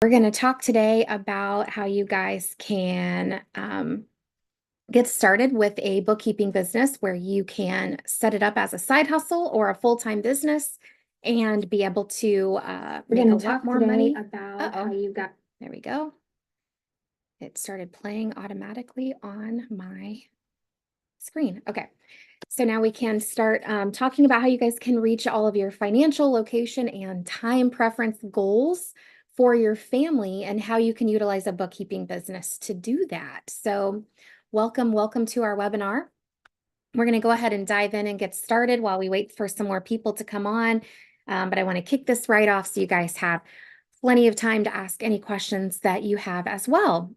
We're going to talk today about how you guys can get started with a bookkeeping business where you can set it up as a side hustle or a full-time business and be able to We're make a going to lot talk more today money. about how you got. There we go. It started playing automatically on my screen. Okay. So now we can start talking about how you guys can reach all of your financial, location, and time preference goals for your family and how you can utilize a bookkeeping business to do that. So welcome to our webinar. We're going to go ahead and dive in and get started while we wait for some more people to come on. But I want to kick this right off so you guys have plenty of time to ask any questions that you have as well.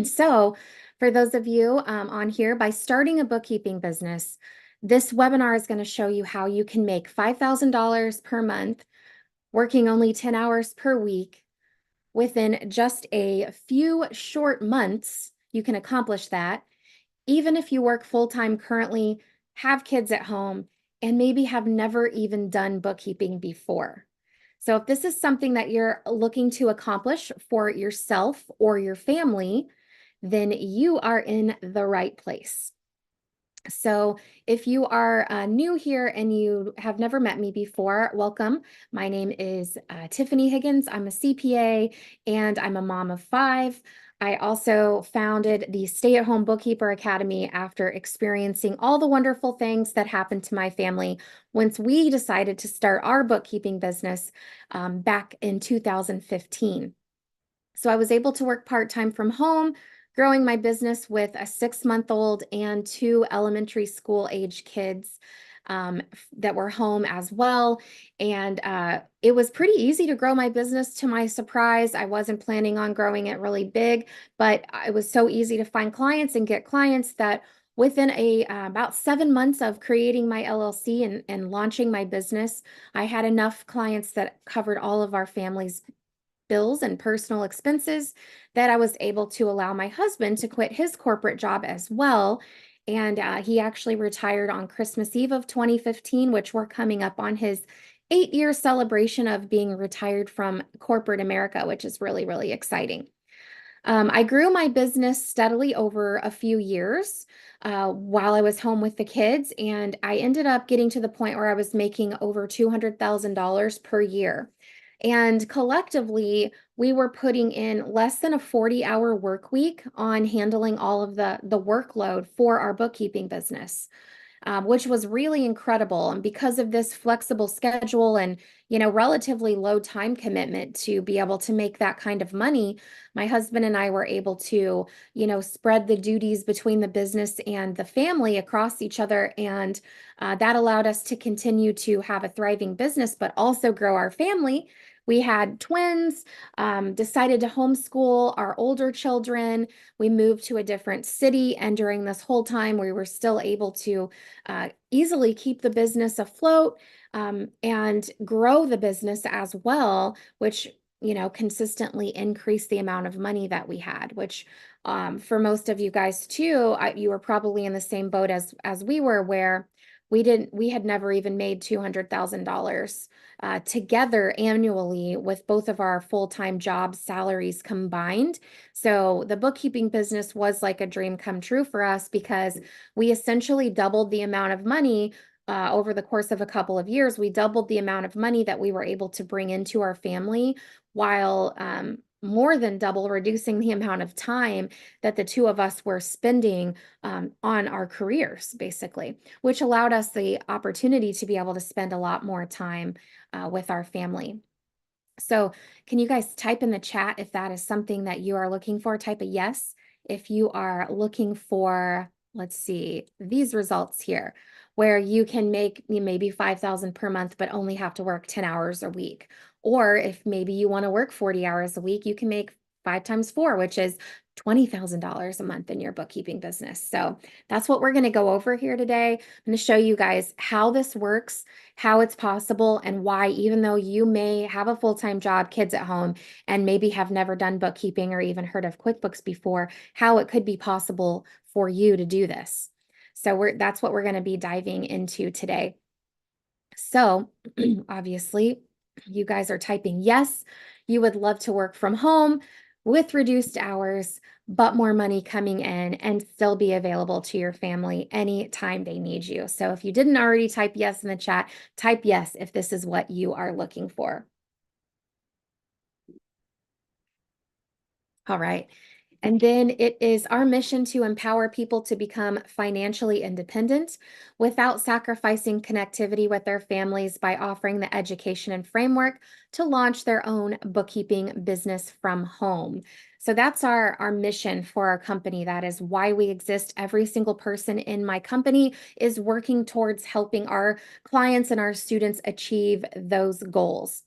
So for those of you on here, by starting a bookkeeping business, this webinar is going to show you how you can make $5,000 per month, working only 10 hours per week. Within just a few short months, you can accomplish that, even if you work full-time currently, have kids at home, and maybe have never even done bookkeeping before. So if this is something that you're looking to accomplish for yourself or your family, then you are in the right place. So if you are new here and you have never met me before, welcome. My name is Tiffany Higgins. I'm a CPA and I'm a mom of 5. I also founded the Stay at Home Bookkeeper Academy after experiencing all the wonderful things that happened to my family once we decided to start our bookkeeping business back in 2015. So I was able to work part-time from home, growing my business with a 6-month-old and 2 elementary school age kids that were home as well. And it was pretty easy to grow my business to my surprise. I wasn't planning on growing it really big, but it was so easy to find clients and get clients that within about 7 months of creating my LLC and launching my business, I had enough clients that covered all of our family's bills and personal expenses that I was able to allow my husband to quit his corporate job as well. And he actually retired on Christmas Eve of 2015, which we're coming up on his 8-year celebration of being retired from corporate America, which is really, really exciting. I grew my business steadily over a few years while I was home with the kids, and I ended up getting to the point where I was making over $200,000 per year. And collectively, we were putting in less than a 40-hour work week on handling all of the workload for our bookkeeping business. Which was really incredible. And because of this flexible schedule and, relatively low time commitment to be able to make that kind of money, my husband and I were able to, spread the duties between the business and the family across each other. And that allowed us to continue to have a thriving business, but also grow our family. We had twins, decided to homeschool our older children. We moved to a different city. And during this whole time, we were still able to easily keep the business afloat and grow the business as well, which consistently increased the amount of money that we had, which for most of you guys too, you were probably in the same boat as we were, where we had never even made $200,000 together annually with both of our full-time job salaries combined. So the bookkeeping business was like a dream come true for us because we essentially doubled the amount of money over the course of a couple of years. We doubled the amount of money that we were able to bring into our family while more than double reducing the amount of time that the two of us were spending on our careers, basically, which allowed us the opportunity to be able to spend a lot more time with our family. So can you guys type in the chat if that is something that you are looking for? Type a yes if you are looking for, let's see, these results here, where you can make maybe 5,000 per month, but only have to work 10 hours a week. Or if maybe you want to work 40 hours a week, you can make 5 times 4, which is $20,000 a month in your bookkeeping business. So that's what we're going to go over here today. I'm going to show you guys how this works, how it's possible, and why, even though you may have a full-time job, kids at home, and maybe have never done bookkeeping or even heard of QuickBooks before, how it could be possible for you to do this. So that's what we're going to be diving into today. So obviously, you guys are typing yes. you would love to work from home with reduced hours, but more money coming in and still be available to your family anytime they need you. So if you didn't already type yes in the chat, type yes if this is what you are looking for. All right. And then it is our mission to empower people to become financially independent without sacrificing connectivity with their families by offering the education and framework to launch their own bookkeeping business from home. So that's our mission for our company. That is why we exist. Every single person in my company is working towards helping our clients and our students achieve those goals.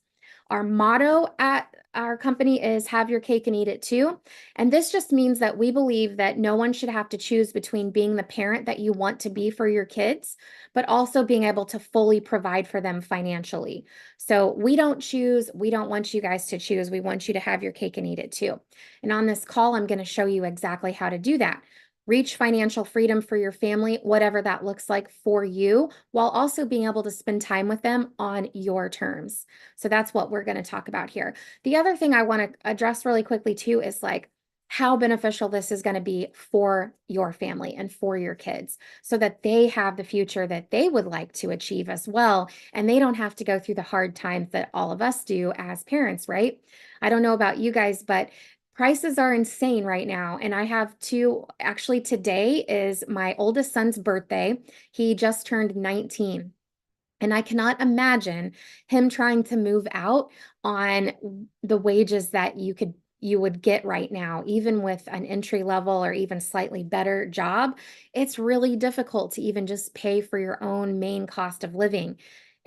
Our motto at our company is have your cake and eat it too. And this just means that we believe that no one should have to choose between being the parent that you want to be for your kids, but also being able to fully provide for them financially. So we don't choose. We don't want you guys to choose. We want you to have your cake and eat it too. And on this call, I'm going to show you exactly how to do that. Reach financial freedom for your family, whatever that looks like for you, while also being able to spend time with them on your terms. So that's what we're going to talk about here. The other thing I want to address really quickly too is like how beneficial this is going to be for your family and for your kids so that they have the future that they would like to achieve as well. And they don't have to go through the hard times that all of us do as parents, right? I don't know about you guys, but prices are insane right now. And I have two, actually, today is my oldest son's birthday. He just turned 19. And I cannot imagine him trying to move out on the wages that you would get right now, even with an entry level or even slightly better job. It's really difficult to even just pay for your own main cost of living.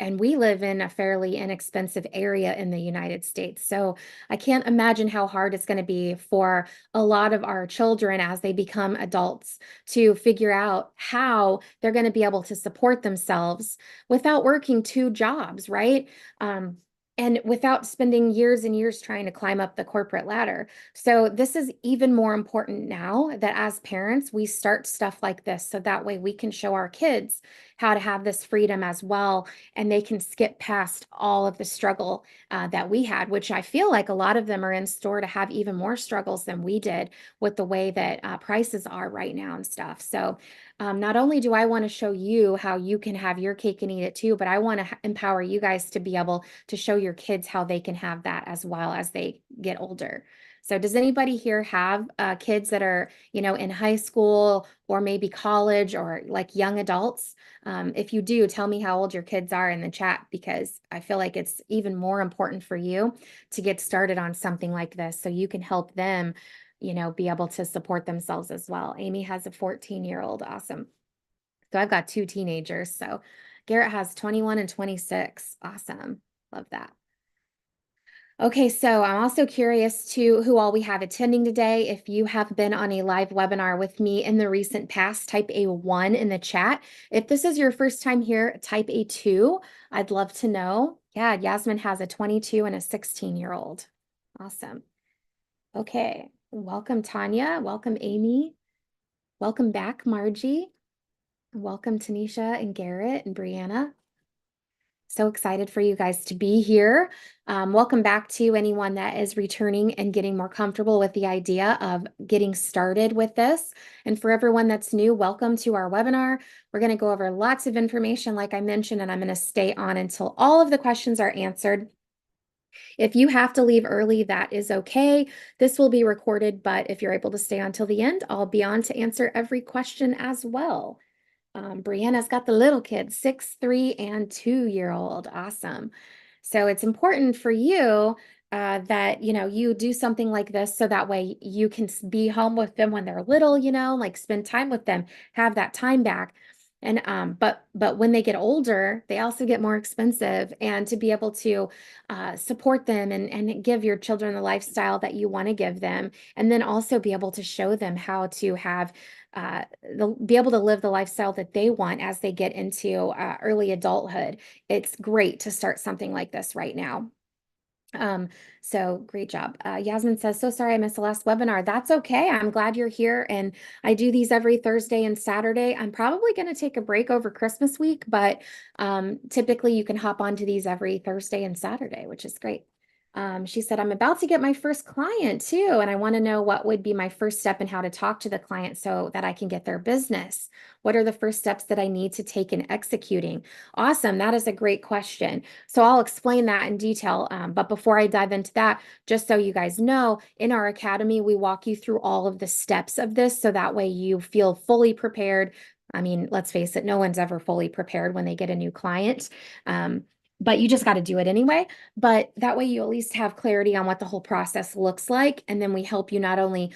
And we live in a fairly inexpensive area in the United States. So I can't imagine how hard it's going to be for a lot of our children as they become adults to figure out how they're going to be able to support themselves without working two jobs, right? And without spending years and years trying to climb up the corporate ladder. So this is even more important now that as parents, we start stuff like this. So that way we can show our kids how to have this freedom as well. And they can skip past all of the struggle that we had, which I feel like a lot of them are in store to have even more struggles than we did with the way that prices are right now and stuff. So not only do I want to show you how you can have your cake and eat it too, but I want to empower you guys to be able to show your kids how they can have that as well as they get older. So does anybody here have kids that are, in high school or maybe college or like young adults? If you do, tell me how old your kids are in the chat, because I feel like it's even more important for you to get started on something like this so you can help them be able to support themselves as well. Amy has a 14-year-old. Awesome. So I've got two teenagers. So Garrett has 21 and 26. Awesome. Love that. Okay, so I'm also curious to who all we have attending today. If you have been on a live webinar with me in the recent past, type a 1 in the chat. If this is your first time here, type a 2. I'd love to know. Yeah, Yasmin has a 22 and a 16-year-old. Awesome. Okay. Welcome, Tanya. Welcome, Amy. Welcome back, Margie. Welcome, Tanisha and Garrett and Brianna. So excited for you guys to be here. Welcome back to anyone that is returning and getting more comfortable with the idea of getting started with this. And for everyone that's new, welcome to our webinar. We're going to go over lots of information, like I mentioned, and I'm going to stay on until all of the questions are answered. If you have to leave early, that is okay. This will be recorded, but if you're able to stay on till the end, I'll be on to answer every question as well. Brianna's got the little kids, 6, 3, and 2-year-old. Awesome. So it's important for you that, you do something like this so that way you can be home with them when they're little, like spend time with them, have that time back. And but when they get older, they also get more expensive, and to be able to support them and give your children the lifestyle that you want to give them, and then also be able to show them how to have be able to live the lifestyle that they want as they get into early adulthood. It's great to start something like this right now. So great job. Yasmin says, so sorry I missed the last webinar. That's okay. I'm glad you're here. And I do these every Thursday and Saturday. I'm probably going to take a break over Christmas week, but typically you can hop onto these every Thursday and Saturday, which is great. She said, I'm about to get my first client too, and I want to know what would be my first step and how to talk to the client so that I can get their business. What are the first steps that I need to take in executing? Awesome. That is a great question. So I'll explain that in detail. But before I dive into that, just so you guys know, in our academy, we walk you through all of the steps of this so that way you feel fully prepared. I mean, let's face it, no one's ever fully prepared when they get a new client. But you just got to do it anyway. But that way you at least have clarity on what the whole process looks like. And then we help you not only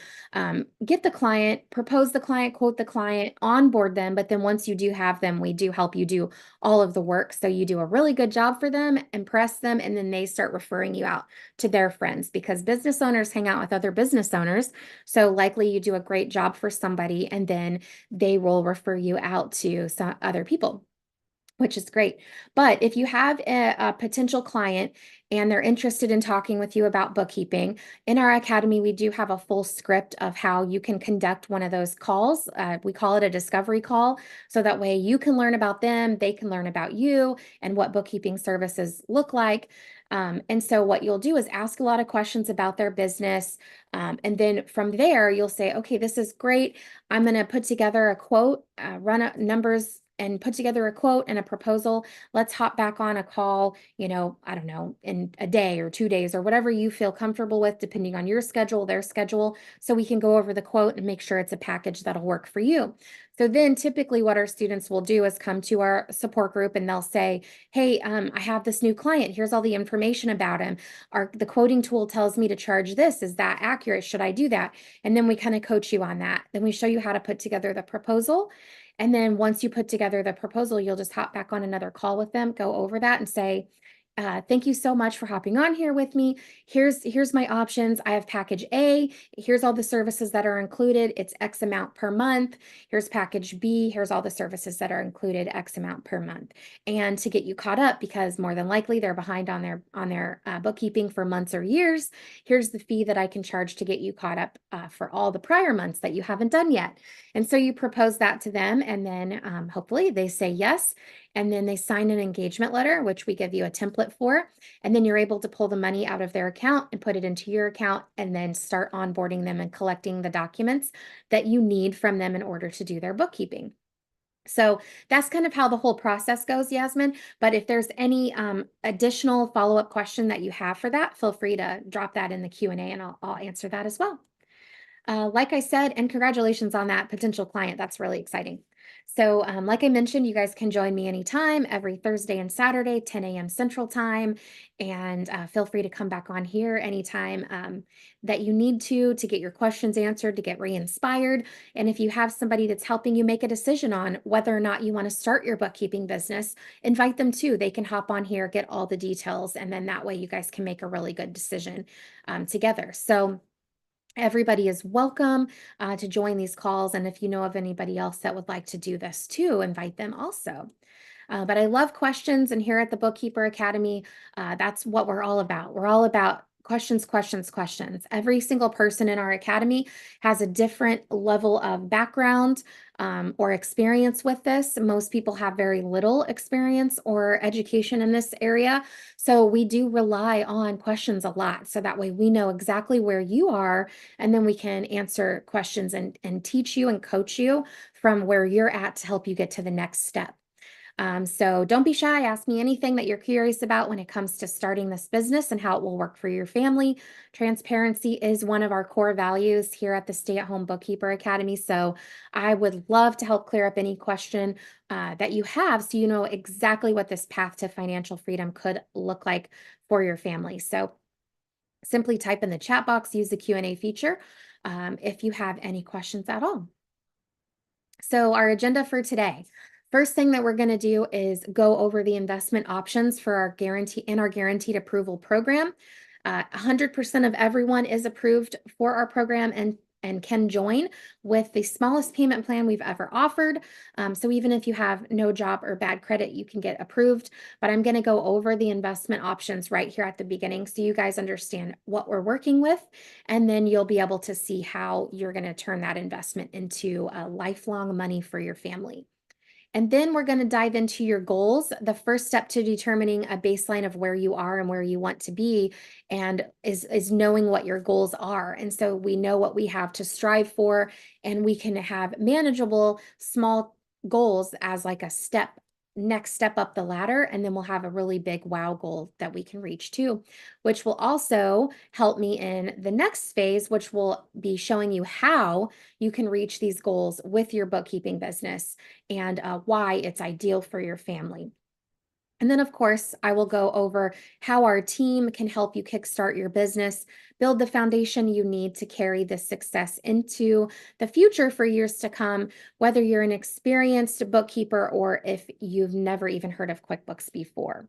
get the client, propose the client, quote the client, onboard them, but then once you do have them, we do help you do all of the work. So you do a really good job for them, impress them, and then they start referring you out to their friends because business owners hang out with other business owners. So likely you do a great job for somebody and then they will refer you out to some other people, which is great. But if you have a potential client and they're interested in talking with you about bookkeeping, in our academy, we do have a full script of how you can conduct one of those calls. We call it a discovery call. So that way you can learn about them, they can learn about you and what bookkeeping services look like. And so what you'll do is ask a lot of questions about their business. And then from there, you'll say, okay, this is great. I'm going to put together a quote, run numbers and put together a quote and a proposal. Let's hop back on a call, I don't know, in a day or 2 days or whatever you feel comfortable with, depending on your schedule, their schedule, so we can go over the quote and make sure it's a package that'll work for you. So then typically what our students will do is come to our support group and they'll say, hey, I have this new client. Here's all the information about him. The quoting tool tells me to charge this. Is that accurate? Should I do that? And then we kind of coach you on that. Then we show you how to put together the proposal. And then once you put together the proposal, you'll just hop back on another call with them, go over that and say, thank you so much for hopping on here with me. Here's my options. I have package A. Here's all the services that are included. It's X amount per month. Here's package B. Here's all the services that are included, X amount per month. And to get you caught up, because more than likely they're behind on their bookkeeping for months or years, here's the fee that I can charge to get you caught up for all the prior months that you haven't done yet. And so you propose that to them, and then hopefully they say yes. And then they sign an engagement letter, which we give you a template for. And then you're able to pull the money out of their account and put it into your account and then start onboarding them and collecting the documents that you need from them in order to do their bookkeeping. So that's kind of how the whole process goes, Yasmin. But if there's any additional follow-up question that you have for that, feel free to drop that in the Q&A and I'll answer that as well. Like I said, and congratulations on that potential client. That's really exciting. So like I mentioned, you guys can join me anytime, every Thursday and Saturday, 10 a.m. Central Time. And feel free to come back on here anytime that you need to get your questions answered, to get re-inspired. And if you have somebody that's helping you make a decision on whether or not you want to start your bookkeeping business, invite them too. They can hop on here, get all the details, and then that way you guys can make a really good decision together. So everybody is welcome to join these calls. And if you know of anybody else that would like to do this too, invite them also. But I love questions. And here at the Bookkeeper Academy, that's what we're all about. We're all about questions, questions, questions. Every single person in our academy has a different level of background or experience with this. Most people have very little experience or education in this area. So we do rely on questions a lot. So that way we know exactly where you are, and then we can answer questions and teach you and coach you from where you're at to help you get to the next step. So don't be shy. Ask me anything that you're curious about when it comes to starting this business and how it will work for your family. Transparency is one of our core values here at the Stay-at-Home Bookkeeper Academy. So I would love to help clear up any question that you have so you know exactly what this path to financial freedom could look like for your family. So simply type in the chat box, use the Q&A feature if you have any questions at all. So our agenda for today. First thing that we're going to do is go over the investment options for our guaranteed approval program. 100% of everyone is approved for our program and can join with the smallest payment plan we've ever offered. So even if you have no job or bad credit, you can get approved. But I'm going to go over the investment options right here at the beginning so you guys understand what we're working with, and then you'll be able to see how you're going to turn that investment into a lifelong money for your family. And then we're going to dive into your goals. The first step to determining a baseline of where you are and where you want to be and is knowing what your goals are. And so we know what we have to strive for, and we can have manageable small goals as like a next step up the ladder, and then we'll have a really big wow goal that we can reach too, which will also help me in the next phase, which will be showing you how you can reach these goals with your bookkeeping business and why it's ideal for your family. And then, of course, I will go over how our team can help you kickstart your business, build the foundation you need to carry this success into the future for years to come, whether you're an experienced bookkeeper or if you've never even heard of QuickBooks before.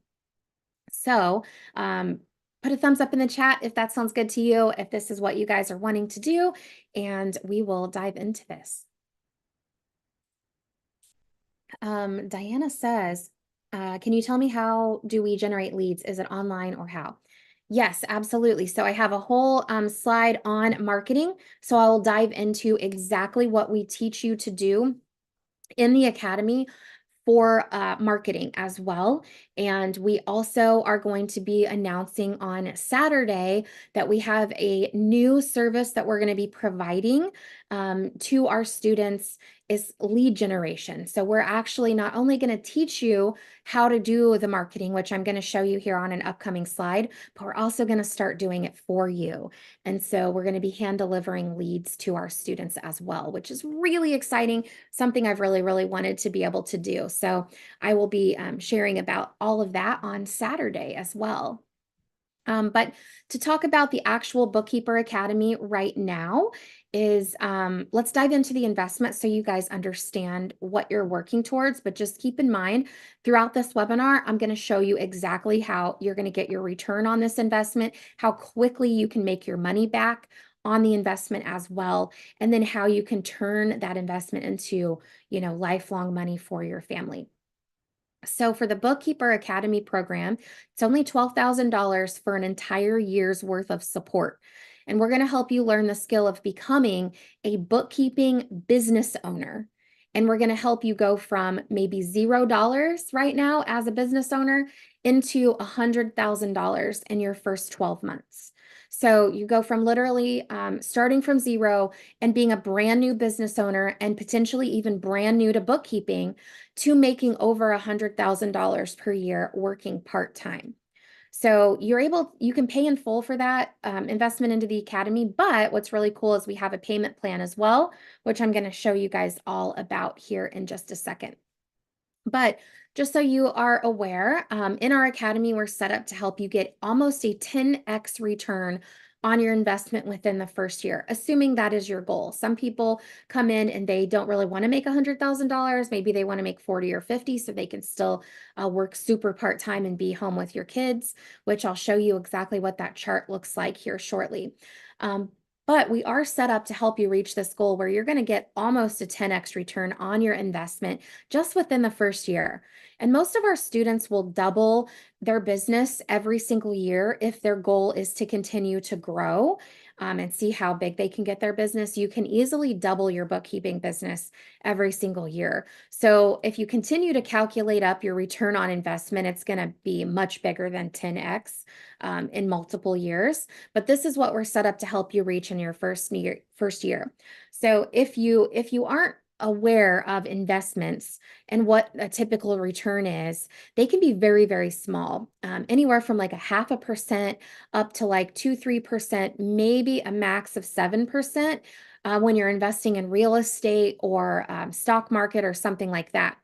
So, put a thumbs up in the chat if that sounds good to you, if this is what you guys are wanting to do, and we will dive into this. Diana says, can you tell me how do we generate leads? Is it online or how? Yes, absolutely. So I have a whole slide on marketing. So I will dive into exactly what we teach you to do in the academy for marketing as well. And we also are going to be announcing on Saturday that we have a new service that we're going to be providing to our students is lead generation. So we're actually not only going to teach you how to do the marketing, which I'm going to show you here on an upcoming slide, but we're also going to start doing it for you. And so we're going to be hand delivering leads to our students as well, which is really exciting, something I've really, really wanted to be able to do. So I will be sharing about all of that on Saturday as well. But to talk about the actual Bookkeeper Academy right now is let's dive into the investment so you guys understand what you're working towards. But just keep in mind, throughout this webinar, I'm going to show you exactly how you're going to get your return on this investment, how quickly you can make your money back on the investment as well, and then how you can turn that investment into, lifelong money for your family. So for the Bookkeeper Academy program, it's only $12,000 for an entire year's worth of support. And we're going to help you learn the skill of becoming a bookkeeping business owner. And we're going to help you go from maybe $0 right now as a business owner into $100,000 in your first 12 months. So you go from literally starting from zero and being a brand new business owner and potentially even brand new to bookkeeping to making over $100,000 per year working part-time. So you can pay in full for that investment into the academy, but what's really cool is we have a payment plan as well, which I'm going to show you guys all about here in just a second. But just so you are aware, in our academy, we're set up to help you get almost a 10x return on your investment within the first year, assuming that is your goal. Some people come in and they don't really want to make $100,000. Maybe they want to make 40 or 50 so they can still work super part-time and be home with your kids, which I'll show you exactly what that chart looks like here shortly. But we are set up to help you reach this goal where you're going to get almost a 10x return on your investment just within the first year. And most of our students will double their business every single year if their goal is to continue to grow and see how big they can get their business. You can easily double your bookkeeping business every single year. So if you continue to calculate up your return on investment, it's going to be much bigger than 10x in multiple years. But this is what we're set up to help you reach in your first year. So if you aren't aware of investments and what a typical return is, they can be very, very small, anywhere from like a 0.5% up to like 2-3%, maybe a max of 7% when you're investing in real estate or stock market or something like that.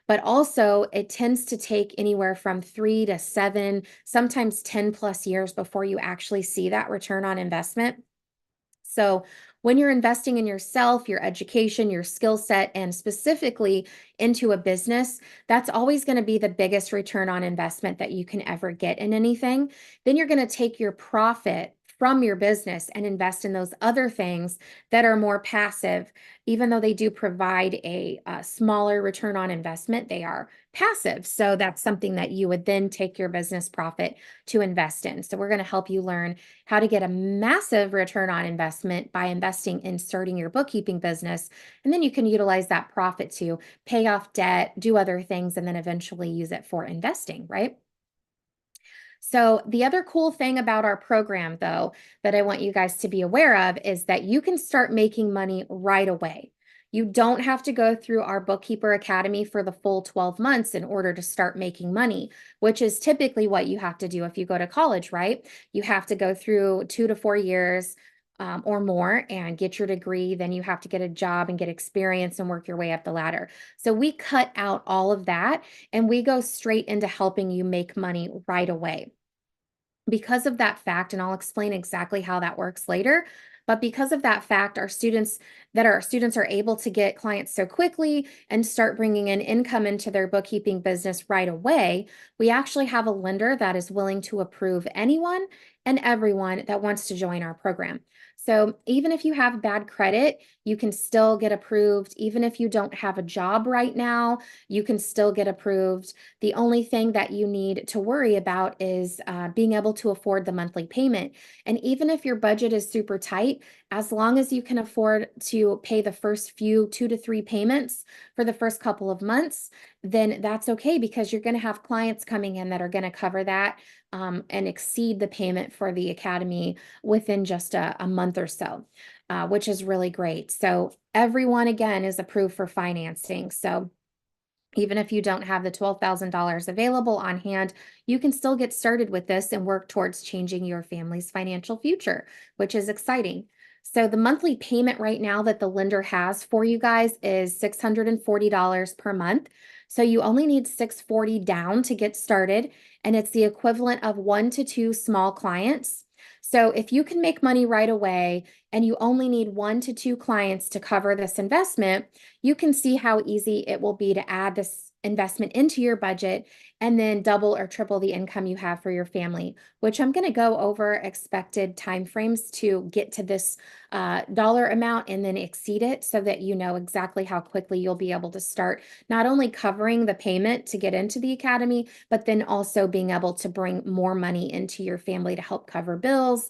But also it tends to take anywhere from 3 to 7, sometimes 10 plus years before you actually see that return on investment. So when you're investing in yourself, your education, your skill set, and specifically into a business, that's always going to be the biggest return on investment that you can ever get in anything. Then you're going to take your profit from your business and invest in those other things that are more passive. Even though they do provide a smaller return on investment, they are passive. So that's something that you would then take your business profit to invest in. So we're going to help you learn how to get a massive return on investment by investing in starting your bookkeeping business. And then you can utilize that profit to pay off debt, do other things, and then eventually use it for investing, right? So the other cool thing about our program, though, that I want you guys to be aware of is that you can start making money right away. You don't have to go through our Bookkeeper Academy for the full 12 months in order to start making money, which is typically what you have to do if you go to college, right? You have to go through 2 to 4 years or more and get your degree. Then you have to get a job and get experience and work your way up the ladder. So we cut out all of that and we go straight into helping you make money right away. Because of that fact, and I'll explain exactly how that works later, but because of that fact, our students are able to get clients so quickly and start bringing in income into their bookkeeping business right away. We actually have a lender that is willing to approve anyone and everyone that wants to join our program. So even if you have bad credit, you can still get approved. Even if you don't have a job right now, you can still get approved. The only thing that you need to worry about is being able to afford the monthly payment. And even if your budget is super tight, as long as you can afford to pay the first few 2 to 3 payments for the first couple of months, then that's okay because you're going to have clients coming in that are going to cover that and exceed the payment for the academy within just a month or so, which is really great. So everyone, again, is approved for financing. So even if you don't have the $12,000 available on hand, you can still get started with this and work towards changing your family's financial future, which is exciting. So the monthly payment right now that the lender has for you guys is $640 per month. So you only need $640 down to get started, and it's the equivalent of 1 to 2 small clients. So if you can make money right away and you only need 1 to 2 clients to cover this investment, you can see how easy it will be to add this investment into your budget and then double or triple the income you have for your family, which I'm going to go over expected timeframes to get to this dollar amount and then exceed it so that you know exactly how quickly you'll be able to start not only covering the payment to get into the academy, but then also being able to bring more money into your family to help cover bills,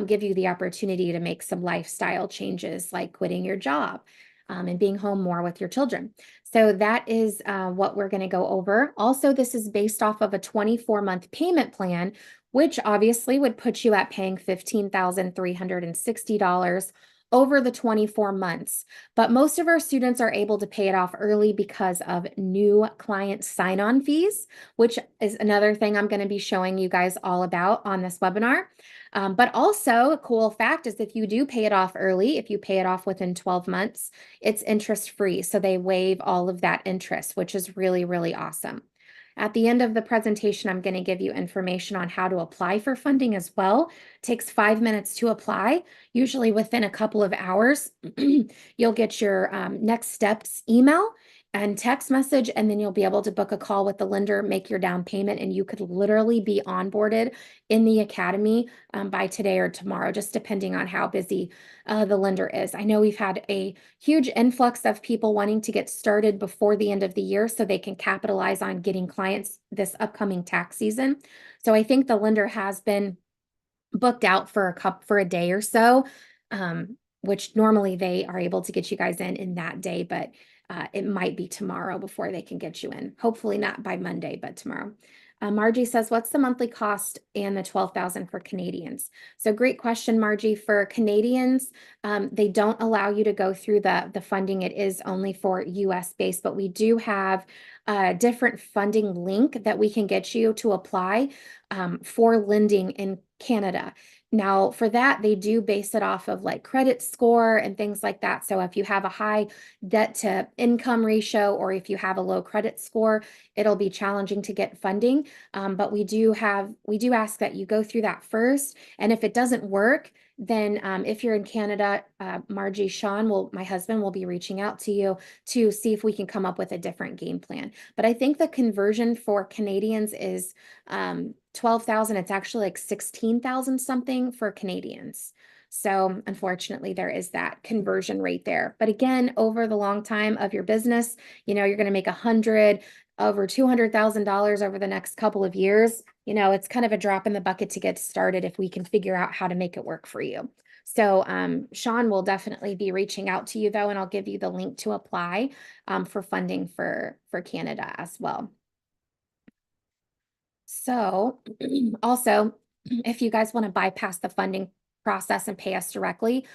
give you the opportunity to make some lifestyle changes like quitting your job. And being home more with your children. So that is what we're going to go over. Also, this is based off of a 24-month payment plan, which obviously would put you at paying $15,360 over the 24 months. But most of our students are able to pay it off early because of new client sign-on fees, which is another thing I'm going to be showing you guys all about on this webinar. But also a cool fact is if you do pay it off early, if you pay it off within 12 months, it's interest free. So they waive all of that interest, which is really, really awesome. At the end of the presentation, I'm going to give you information on how to apply for funding as well. It takes 5 minutes to apply, usually within a couple of hours. You'll get your next steps email and text message, and then you'll be able to book a call with the lender, make your down payment, and you could literally be onboarded in the academy by today or tomorrow, just depending on how busy the lender is. I know we've had a huge influx of people wanting to get started before the end of the year so they can capitalize on getting clients this upcoming tax season. So I think the lender has been booked out for a day or so, which normally they are able to get you guys in that day, but it might be tomorrow before they can get you in. Hopefully not by Monday, but tomorrow. Margie says, what's the monthly cost and the $12,000 for Canadians? So great question, Margie. For Canadians, they don't allow you to go through the funding. It is only for US based, but we do have a different funding link that we can get you to apply for lending in Canada. Now, for that, they do base it off of like credit score and things like that. So if you have a high debt to income ratio, or if you have a low credit score, it'll be challenging to get funding. But we do ask that you go through that first. And if it doesn't work, then if you're in Canada, Margie, my husband will be reaching out to you to see if we can come up with a different game plan. But I think the conversion for Canadians is 12,000. It's actually like 16,000 something funding for Canadians. So unfortunately, there is that conversion rate there. But again, over the long time of your business, you're going to make over $200,000 over the next couple of years. It's kind of a drop in the bucket to get started if we can figure out how to make it work for you. So Sean will definitely be reaching out to you though, and I'll give you the link to apply for funding for Canada as well. So also, if you guys want to bypass the funding process and pay us directly,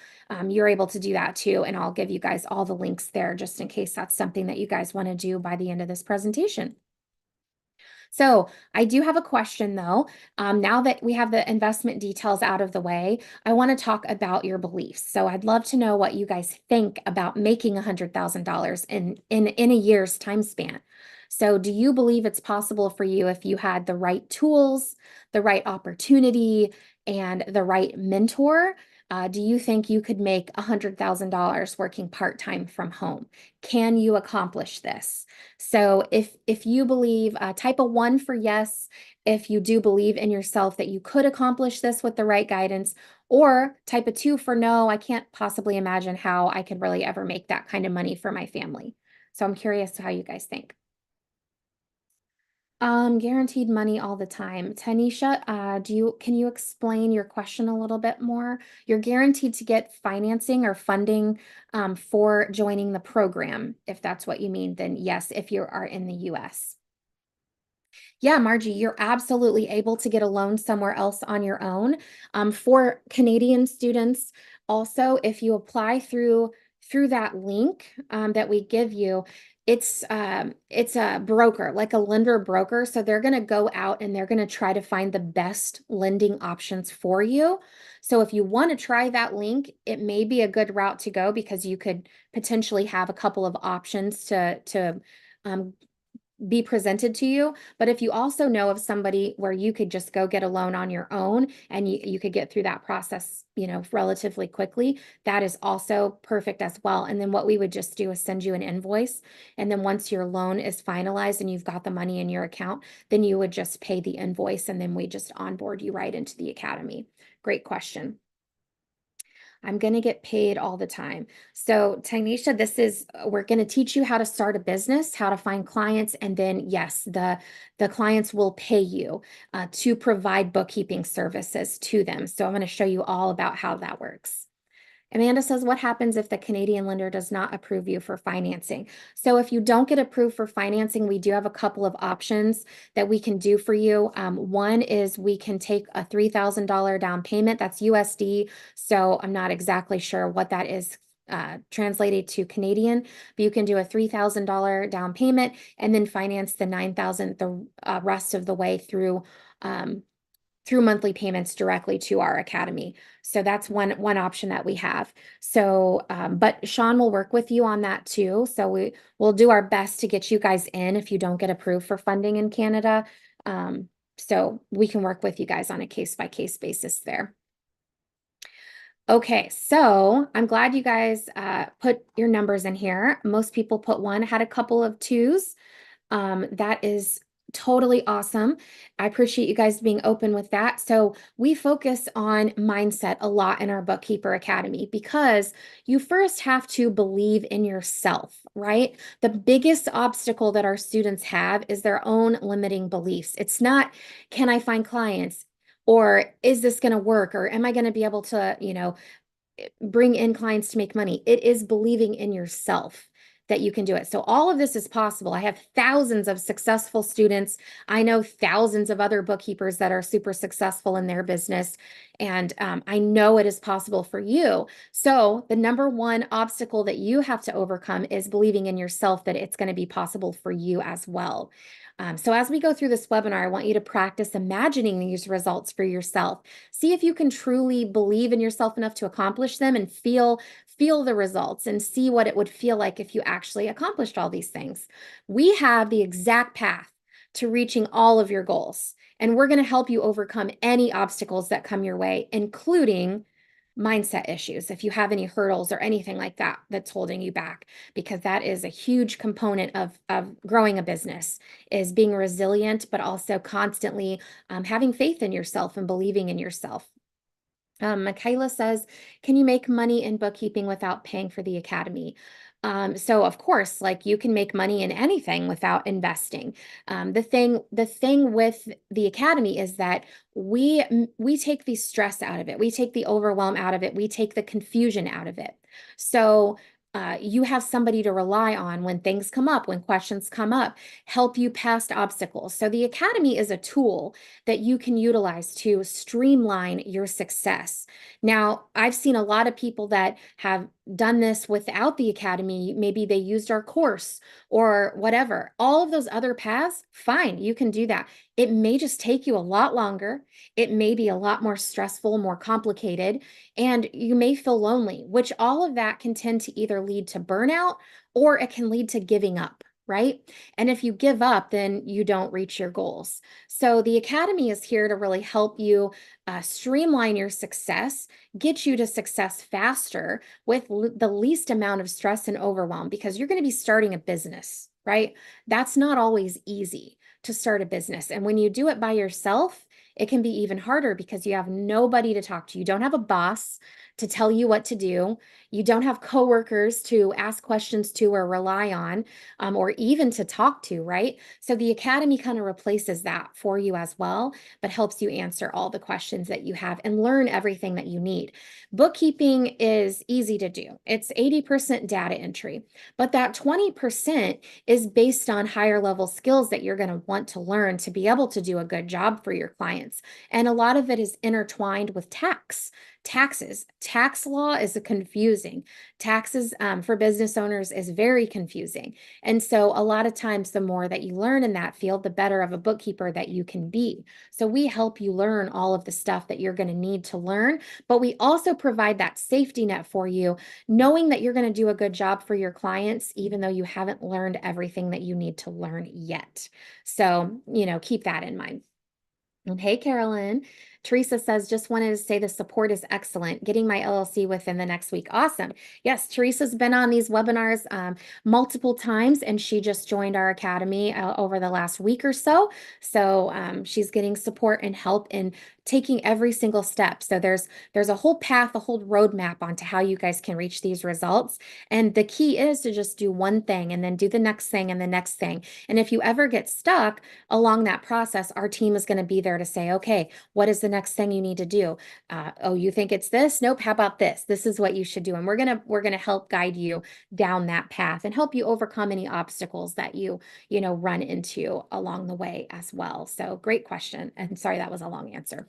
you're able to do that too. And I'll give you guys all the links there just in case that's something that you guys want to do by the end of this presentation. So I do have a question though. Now that we have the investment details out of the way, I want to talk about your beliefs. So I'd love to know what you guys think about making $100,000 in a year's time span. So do you believe it's possible for you if you had the right tools, the right opportunity, and the right mentor? Do you think you could make $100,000 working part-time from home? Can you accomplish this? So if you believe, type a 1 for yes, if you do believe in yourself that you could accomplish this with the right guidance, or type a 2 for no, I can't possibly imagine how I could really ever make that kind of money for my family. So I'm curious how you guys think. Guaranteed money all the time. Tanisha, can you explain your question a little bit more? You're guaranteed to get financing or funding for joining the program. If that's what you mean, then yes, if you are in the US. Yeah, Margie, you're absolutely able to get a loan somewhere else on your own. For Canadian students, also, if you apply through that link that we give you, it's a broker, like a lender broker. So they're going to go out and they're going to try to find the best lending options for you. So if you want to try that link, it may be a good route to go because you could potentially have a couple of options to um, be presented to you. But if you also know of somebody where you could just go get a loan on your own and you could get through that process, relatively quickly, that is also perfect as well. And then what we would just do is send you an invoice. And then once your loan is finalized and you've got the money in your account, then you would just pay the invoice and then we just onboard you right into the academy. Great question. I'm going to get paid all the time. So, Tanisha, we're going to teach you how to start a business, how to find clients, and then yes, the clients will pay you to provide bookkeeping services to them. So I'm going to show you all about how that works. Amanda says, what happens if the Canadian lender does not approve you for financing? So if you don't get approved for financing, we do have a couple of options that we can do for you. One is we can take a $3,000 down payment. That's USD. So I'm not exactly sure what that is translated to Canadian, but you can do a $3,000 down payment and then finance the $9,000 the rest of the way through monthly payments directly to our academy. So that's one option that we have. So, but Sean will work with you on that too. So we'll do our best to get you guys in if you don't get approved for funding in Canada. So we can work with you guys on a case-by-case basis there. Okay, so I'm glad you guys put your numbers in here. Most people put 1, had a couple of 2s. That is totally awesome. I appreciate you guys being open with that. So we focus on mindset a lot in our Bookkeeper Academy because you first have to believe in yourself, right? The biggest obstacle that our students have is their own limiting beliefs. It's not, can I find clients? Or is this going to work? Or am I going to be able to, bring in clients to make money? It is believing in yourself that you can do it. So all of this is possible. I have thousands of successful students. I know thousands of other bookkeepers that are super successful in their business. And I know it is possible for you. So the number one obstacle that you have to overcome is believing in yourself that it's going to be possible for you as well. So as we go through this webinar, I want you to practice imagining these results for yourself. See if you can truly believe in yourself enough to accomplish them and feel the results and see what it would feel like if you actually accomplished all these things. We have the exact path to reaching all of your goals, and we're going to help you overcome any obstacles that come your way, including mindset issues, if you have any hurdles or anything like that that's holding you back, because that is a huge component of growing a business, is being resilient, but also constantly having faith in yourself and believing in yourself. Michaela says, can you make money in bookkeeping without paying for the academy? So of course, like you can make money in anything without investing. The thing with the academy is that we take the stress out of it. We take the overwhelm out of it. We take the confusion out of it. So you have somebody to rely on when things come up, when questions come up, help you past obstacles. So the academy is a tool that you can utilize to streamline your success. Now, I've seen a lot of people that have done this without the academy. Maybe they used our course or whatever. All of those other paths, fine, you can do that. It may just take you a lot longer. It may be a lot more stressful, more complicated, and you may feel lonely, which all of that can tend to either lead to burnout or it can lead to giving up. Right. And if you give up, then you don't reach your goals. So the academy is here to really help you streamline your success, get you to success faster with the least amount of stress and overwhelm, because you're going to be starting a business, right? That's not always easy to start a business. And when you do it by yourself, it can be even harder because you have nobody to talk to. You don't have a boss to tell you what to do. You don't have coworkers to ask questions to or rely on, or even to talk to, right? So the academy kind of replaces that for you as well, but helps you answer all the questions that you have and learn everything that you need. Bookkeeping is easy to do. It's 80% data entry, but that 20% is based on higher level skills that you're going to want to learn to be able to do a good job for your clients. And a lot of it is intertwined with taxes. Tax law is confusing. Taxes for business owners is very confusing. And so a lot of times, the more that you learn in that field, the better of a bookkeeper that you can be. So we help you learn all of the stuff that you're going to need to learn, but we also provide that safety net for you, knowing that you're going to do a good job for your clients, even though you haven't learned everything that you need to learn yet. So, keep that in mind. And hey, Carolyn. Teresa says, just wanted to say the support is excellent. Getting my LLC within the next week. Awesome. Yes, Teresa's been on these webinars multiple times, and she just joined our academy over the last week or so. So she's getting support and help in taking every single step. So there's a whole path, a whole roadmap onto how you guys can reach these results. And the key is to just do one thing and then do the next thing and the next thing. And if you ever get stuck along that process, our team is going to be there to say, okay, what is the next thing you need to do? Oh, you think it's this? Nope. How about this? This is what you should do. And we're gonna help guide you down that path and help you overcome any obstacles that you run into along the way as well. So great question. And sorry, that was a long answer.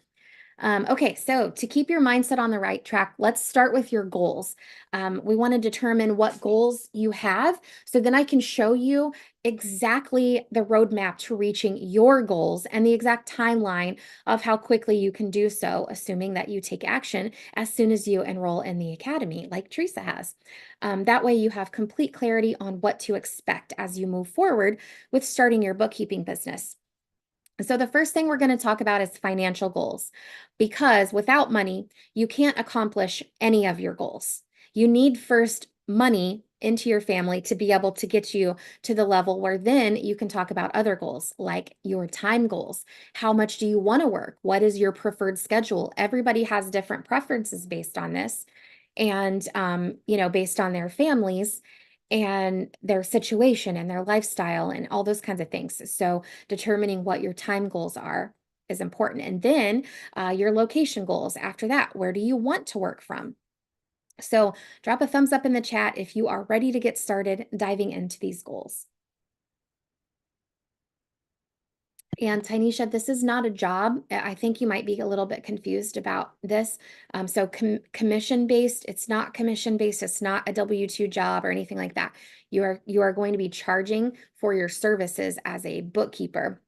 Okay, so to keep your mindset on the right track, let's start with your goals. We want to determine what goals you have, so then I can show you exactly the roadmap to reaching your goals and the exact timeline of how quickly you can do so, assuming that you take action as soon as you enroll in the academy, like Teresa has. That way you have complete clarity on what to expect as you move forward with starting your bookkeeping business. So the first thing we're going to talk about is financial goals, because without money, you can't accomplish any of your goals. You need first money into your family to be able to get you to the level where then you can talk about other goals, like your time goals. How much do you want to work? What is your preferred schedule? Everybody has different preferences based on this, and based on their families and their situation and their lifestyle and all those kinds of things. So determining what your time goals are is important. And then your location goals after that. Where do you want to work from? So drop a thumbs up in the chat if you are ready to get started diving into these goals. And Tynesha, this is not a job. I think you might be a little bit confused about this. So commission-based, it's not commission-based. It's not a W-2 job or anything like that. You are going to be charging for your services as a bookkeeper,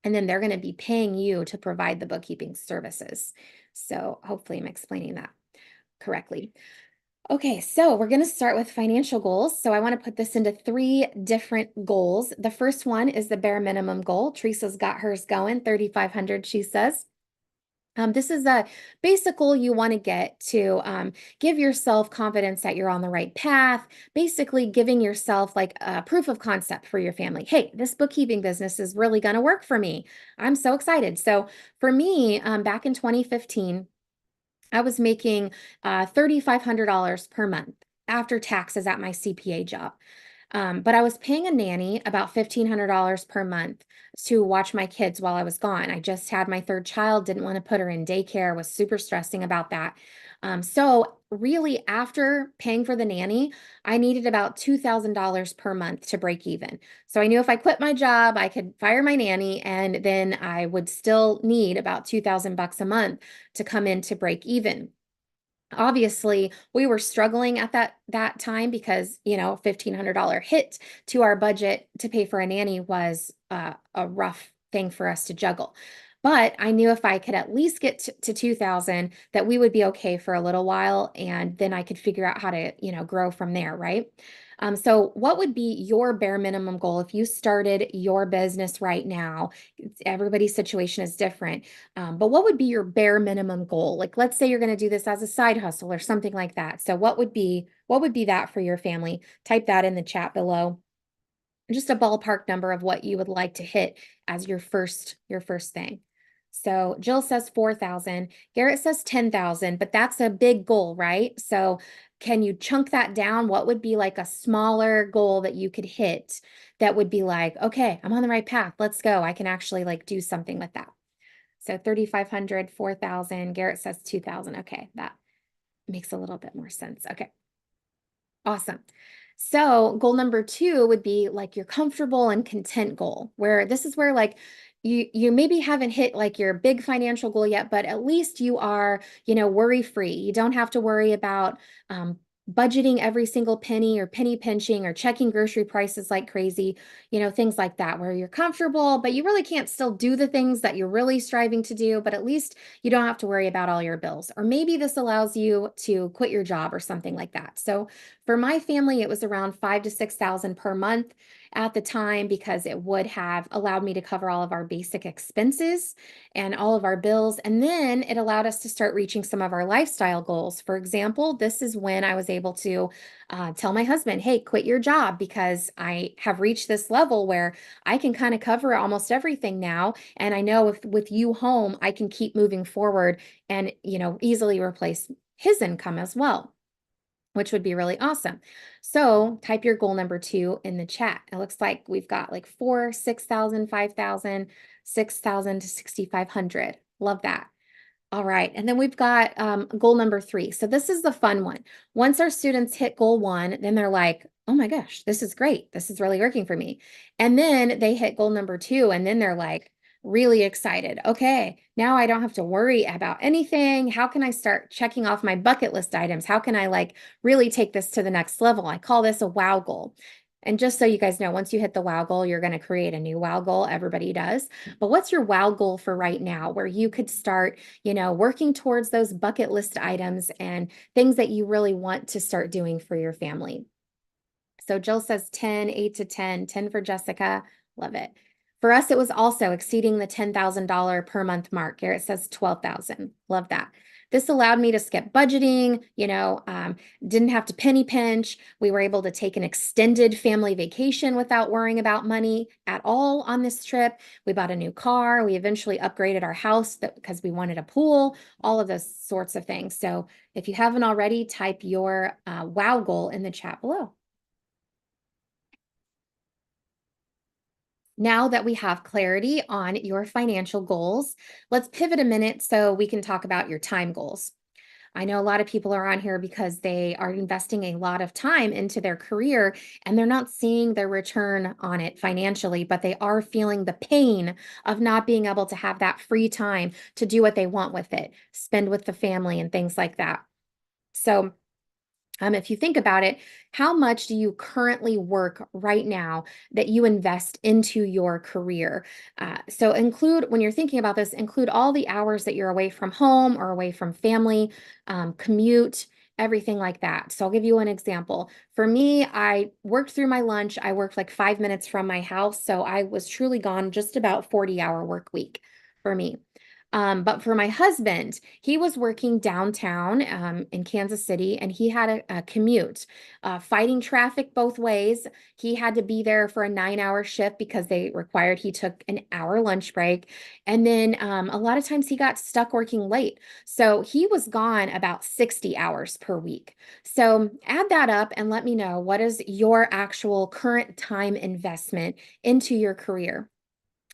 and then they're going to be paying you to provide the bookkeeping services. So hopefully I'm explaining that correctly. Okay, so we're going to start with financial goals. So I want to put this into 3 different goals. The first one is the bare minimum goal. Teresa's got hers going, 3,500, she says. This is a basic goal you want to get to give yourself confidence that you're on the right path, basically giving yourself like a proof of concept for your family. Hey, this bookkeeping business is really going to work for me. I'm so excited. So for me, back in 2015, I was making $3,500 per month after taxes at my CPA job. But I was paying a nanny about $1,500 per month to watch my kids while I was gone. I just had my third child, didn't want to put her in daycare, was super stressing about that. So really, after paying for the nanny, I needed about $2,000 per month to break even. So I knew if I quit my job, I could fire my nanny, and then I would still need about 2,000 bucks a month to come in to break even. Obviously, we were struggling at that time because, $1,500 hit to our budget to pay for a nanny was a rough thing for us to juggle. But I knew if I could at least get to 2,000, that we would be okay for a little while, and then I could figure out how to, grow from there, right? So what would be your bare minimum goal if you started your business right now? Everybody's situation is different. But what would be your bare minimum goal? Like, let's say you're going to do this as a side hustle or something like that. So what would be that for your family? Type that in the chat below. Just a ballpark number of what you would like to hit as your first thing. So Jill says 4,000, Garrett says 10,000, but that's a big goal, right? So can you chunk that down? What would be like a smaller goal that you could hit that would be like, okay, I'm on the right path. Let's go. I can actually like do something with that. So 3,500, 4,000. Garrett says 2,000. Okay, that makes a little bit more sense. Okay, awesome. So goal number 2 would be like your comfortable and content goal, where this is where like you maybe haven't hit like your big financial goal yet, but at least you are, worry free. You don't have to worry about budgeting every single penny or penny pinching or checking grocery prices like crazy, things like that, where you're comfortable, but you really can't still do the things that you're really striving to do, but at least you don't have to worry about all your bills. Or maybe this allows you to quit your job or something like that. So for my family, it was around 5,000 to 6,000 per month at the time, because it would have allowed me to cover all of our basic expenses and all of our bills. And then it allowed us to start reaching some of our lifestyle goals. For example, this is when I was able to tell my husband, hey, quit your job, because I have reached this level where I can kind of cover almost everything now. And I know if with you home, I can keep moving forward and, easily replace his income as well, which would be really awesome. So type your goal number 2 in the chat. It looks like we've got like 4, 6,000, 5,000, 6,000 to 6,500. Love that. All right. And then we've got goal number 3. So this is the fun one. Once our students hit goal 1, then they're like, oh my gosh, this is great. This is really working for me. And then they hit goal number 2, and then they're like really excited. Okay, now I don't have to worry about anything. How can I start checking off my bucket list items? How can I like really take this to the next level? I call this a wow goal. And just so you guys know, once you hit the wow goal, you're going to create a new wow goal. Everybody does. But what's your wow goal for right now, where you could start, working towards those bucket list items and things that you really want to start doing for your family? So Jill says 10, 8 to 10, 10 for Jessica. Love it. For us, it was also exceeding the $10,000 per month mark. Garrett says 12,000. Love that. This allowed me to skip budgeting, didn't have to penny pinch. We were able to take an extended family vacation without worrying about money at all on this trip. We bought a new car. We eventually upgraded our house because we wanted a pool, all of those sorts of things. So if you haven't already, type your wow goal in the chat below. Now that we have clarity on your financial goals, let's pivot a minute so we can talk about your time goals. I know a lot of people are on here because they are investing a lot of time into their career and they're not seeing their return on it financially, but they are feeling the pain of not being able to have that free time to do what they want with it, spend with the family and things like that. So if you think about it, how much do you currently work right now that you invest into your career? So include, when you're thinking about this, include all the hours that you're away from home or away from family, commute, everything like that. So I'll give you an example. For me, I worked through my lunch. I worked like 5 minutes from my house. So I was truly gone just about 40-hour work week for me. But for my husband, he was working downtown in Kansas City, and he had a commute, fighting traffic both ways. He had to be there for a 9-hour shift because they required he took an hour lunch break. And then a lot of times he got stuck working late. So he was gone about 60 hours per week. So add that up and let me know, what is your actual current time investment into your career?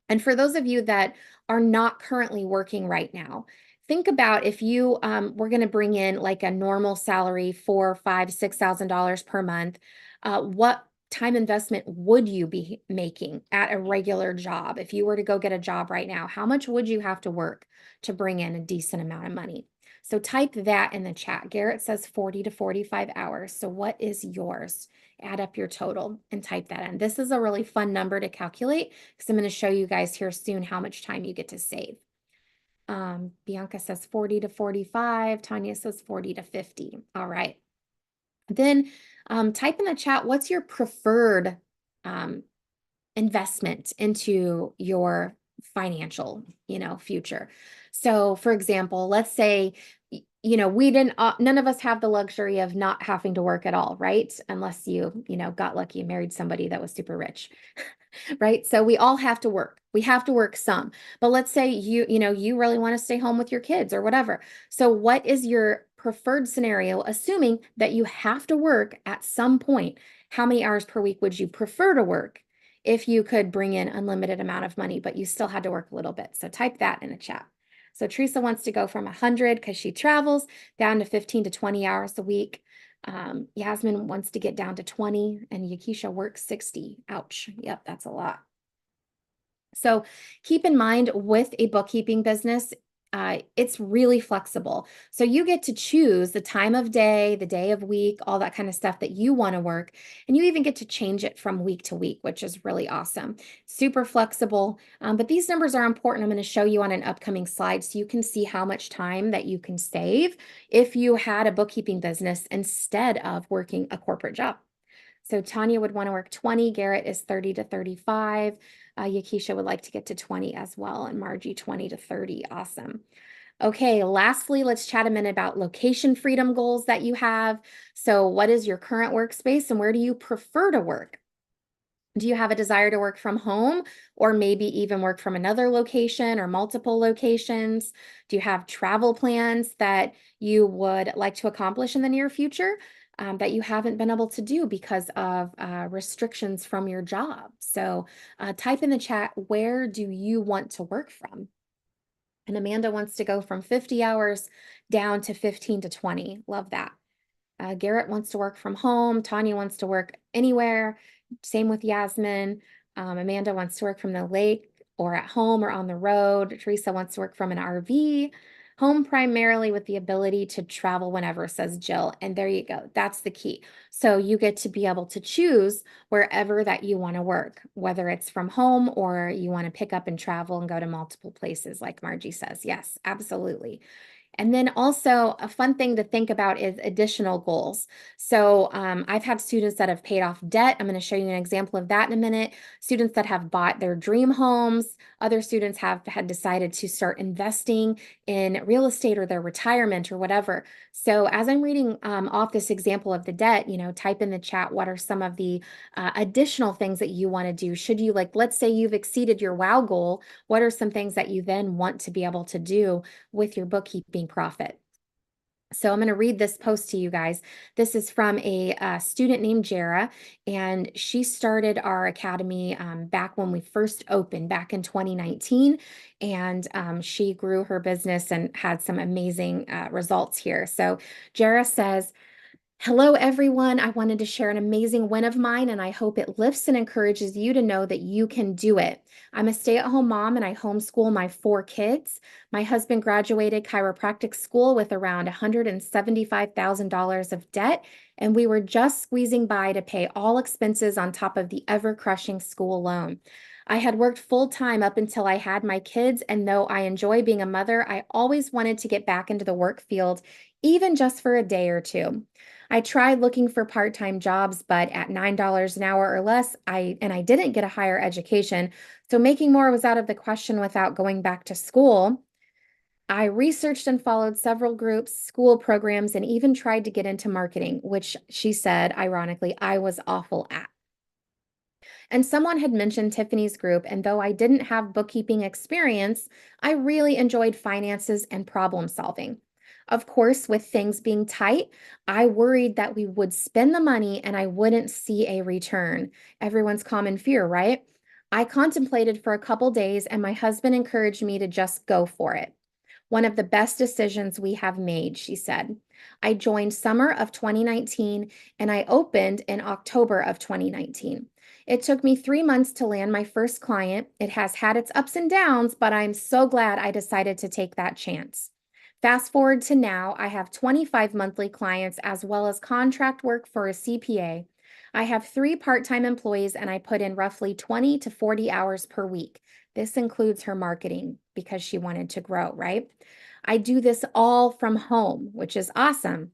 And for those of you that are not currently working right now, think about if you were going to bring in like a normal salary, $4, $5, $6,000 per month. What time investment would you be making at a regular job? If you were to go get a job right now, how much would you have to work to bring in a decent amount of money? So type that in the chat. Garrett says 40 to 45 hours. So what is yours? Add up your total and type that in. This is a really fun number to calculate because I'm going to show you guys here soon how much time you get to save. Bianca says 40 to 45. Tanya says 40 to 50. All right. Then type in the chat, what's your preferred investment into your financial, future? So for example, let's say, we didn't, none of us have the luxury of not having to work at all, right? Unless you got lucky and married somebody that was super rich. Right? So we all have to work. We have to work some. But let's say you really want to stay home with your kids or whatever. So what is your preferred scenario, assuming that you have to work at some point? How many hours per week would you prefer to work if you could bring in unlimited amount of money, but you still had to work a little bit? So type that in the chat. So Teresa wants to go from 100 because she travels down to 15 to 20 hours a week. Yasmin wants to get down to 20 and Yakisha works 60. Ouch. Yep, that's a lot. So keep in mind with a bookkeeping business, it's really flexible. So you get to choose the time of day, the day of week, all that kind of stuff that you want to work. And you even get to change it from week to week, which is really awesome. Super flexible. But these numbers are important. I'm going to show you on an upcoming slide so you can see how much time that you can save if you had a bookkeeping business instead of working a corporate job. So Tanya would want to work 20. Garrett is 30 to 35. Yakisha would like to get to 20 as well. And Margie, 20 to 30. Awesome. Okay, lastly, let's chat a minute about location freedom goals that you have. So what is your current workspace and where do you prefer to work? Do you have a desire to work from home or maybe even work from another location or multiple locations? Do you have travel plans that you would like to accomplish in the near future that you haven't been able to do because of restrictions from your job? So type in the chat, where do you want to work from? And Amanda wants to go from 50 hours down to 15 to 20. Love that. Garrett wants to work from home. Tanya wants to work anywhere. Same with Yasmin. Amanda wants to work from the lake or at home or on the road. Teresa wants to work from an RV. Home primarily with the ability to travel whenever, says Jill. And there you go. That's the key. So you get to be able to choose wherever that you want to work, whether it's from home or you want to pick up and travel and go to multiple places, like Margie says. Yes, absolutely. And then also a fun thing to think about is additional goals. So I've had students that have paid off debt. I'm going to show you an example of that in a minute. Students that have bought their dream homes. Other students have had decided to start investing in real estate or their retirement or whatever. So as I'm reading off this example of the debt, type in the chat, what are some of the additional things that you want to do? Should you, let's say you've exceeded your WOW goal, what are some things that you then want to be able to do with your bookkeeping profit? So I'm going to read this post to you guys. This is from a student named Jara, and she started our academy back when we first opened back in 2019, and she grew her business and had some amazing results here. So Jara says, hello, everyone. I wanted to share an amazing win of mine, and I hope it lifts and encourages you to know that you can do it. I'm a stay-at-home mom, and I homeschool my 4 kids. My husband graduated chiropractic school with around $175,000 of debt, and we were just squeezing by to pay all expenses on top of the ever-crushing school loan. I had worked full-time up until I had my kids, and though I enjoy being a mother, I always wanted to get back into the work field, even just for a day or two. I tried looking for part-time jobs, but at $9 an hour or less, I didn't get a higher education. So making more was out of the question without going back to school. I researched and followed several groups, school programs, and even tried to get into marketing, which she said, ironically, I was awful at. And someone had mentioned Tiffany's group, and though I didn't have bookkeeping experience, I really enjoyed finances and problem solving. Of course, with things being tight, I worried that we would spend the money and I wouldn't see a return. Everyone's common fear, right? I contemplated for a couple days, and my husband encouraged me to just go for it. One of the best decisions we have made, she said. I joined summer of 2019 and I opened in October of 2019. It took me 3 months to land my first client. It has had its ups and downs, but I'm so glad I decided to take that chance. Fast forward to now, I have 25 monthly clients as well as contract work for a CPA. I have 3 part-time employees and I put in roughly 20 to 40 hours per week. This includes her marketing because she wanted to grow, right? I do this all from home, which is awesome.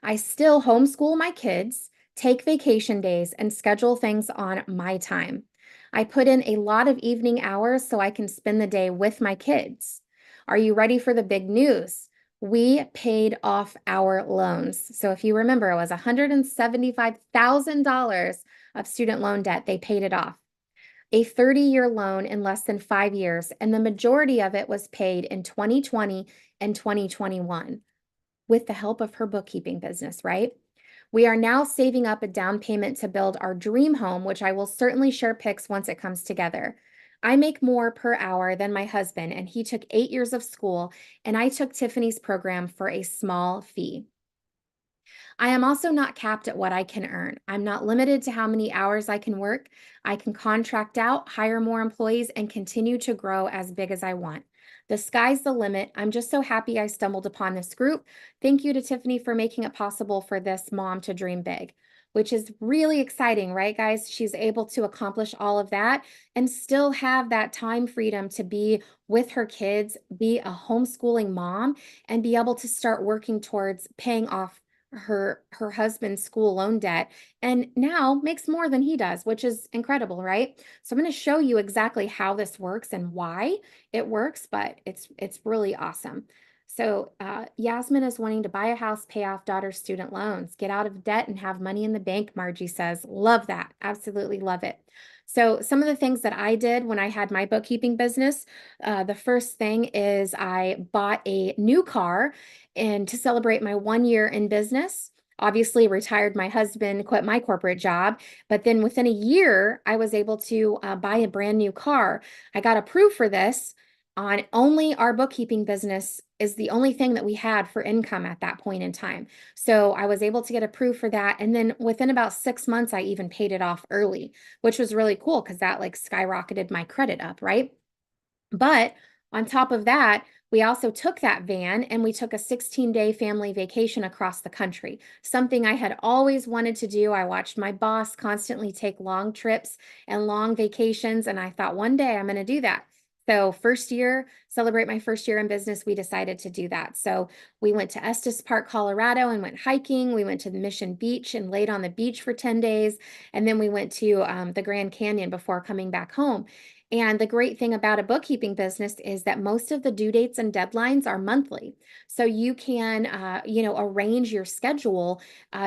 I still homeschool my kids, take vacation days, and schedule things on my time. I put in a lot of evening hours so I can spend the day with my kids. Are you ready for the big news? We paid off our loans. So if you remember, it was $175,000 of student loan debt. They paid it off. A 30-year loan in less than 5 years, and the majority of it was paid in 2020 and 2021 with the help of her bookkeeping business, right? We are now saving up a down payment to build our dream home, which I will certainly share pics once it comes together. I make more per hour than my husband, and he took 8 years of school, and I took Tiffany's program for a small fee. I am also not capped at what I can earn. I'm not limited to how many hours I can work. I can contract out, hire more employees, and continue to grow as big as I want. The sky's the limit. I'm just so happy I stumbled upon this group. Thank you to Tiffany for making it possible for this mom to dream big, which is really exciting, right, guys? She's able to accomplish all of that and still have that time freedom to be with her kids, be a homeschooling mom, and be able to start working towards paying off her husband's school loan debt, and now makes more than he does, which is incredible, right? So I'm going to show you exactly how this works and why it works, but it's really awesome. So Yasmin is wanting to buy a house, pay off daughter's student loans, get out of debt and have money in the bank, Margie says. Love that. Absolutely love it. So some of the things that I did when I had my bookkeeping business, the first thing is I bought a new car and to celebrate my 1 year in business. Obviously, retired my husband, quit my corporate job, but then within a year, I was able to buy a brand new car. I got approved for this on only our bookkeeping business is the only thing that we had for income at that point in time. So I was able to get approved for that. And then within about 6 months, I even paid it off early, which was really cool because that like skyrocketed my credit up, right? But on top of that, we also took that van and we took a 16-day family vacation across the country, something I had always wanted to do. I watched my boss constantly take long trips and long vacations, and I thought one day I'm going to do that. So first year, celebrate my first year in business, we decided to do that. So we went to Estes Park, Colorado and went hiking. We went to the Mission Beach and laid on the beach for 10 days. And then we went to the Grand Canyon before coming back home. And the great thing about a bookkeeping business is that most of the due dates and deadlines are monthly. So you can, arrange your schedule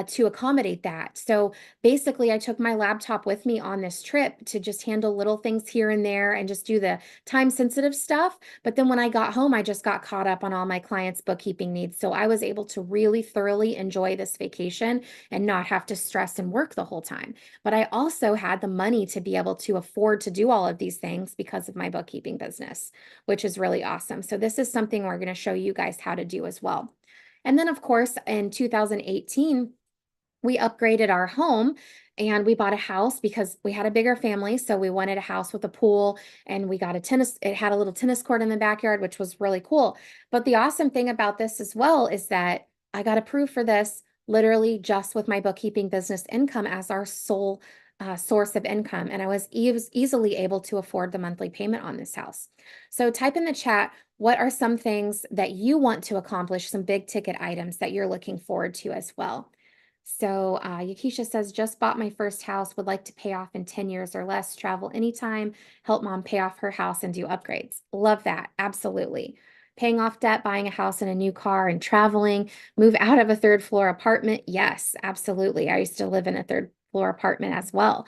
to accommodate that. So basically, I took my laptop with me on this trip to just handle little things here and there and just do the time sensitive stuff. But then when I got home, I just got caught up on all my clients' bookkeeping needs. So I was able to really thoroughly enjoy this vacation and not have to stress and work the whole time. But I also had the money to be able to afford to do all of these things because of my bookkeeping business, which is really awesome. So this is something we're going to show you guys how to do as well. And then of course, in 2018, we upgraded our home and we bought a house because we had a bigger family. So we wanted a house with a pool and we got it had a little tennis court in the backyard, which was really cool. But the awesome thing about this as well is that I got approved for this literally just with my bookkeeping business income as our sole source of income. And I was easily able to afford the monthly payment on this house. So type in the chat, what are some things that you want to accomplish, some big ticket items that you're looking forward to as well? So Yakisha says, just bought my first house, would like to pay off in 10 years or less, travel anytime, help mom pay off her house and do upgrades. Love that. Absolutely. Paying off debt, buying a house and a new car, and traveling, move out of a third floor apartment. Yes, absolutely. I used to live in a third floor apartment as well.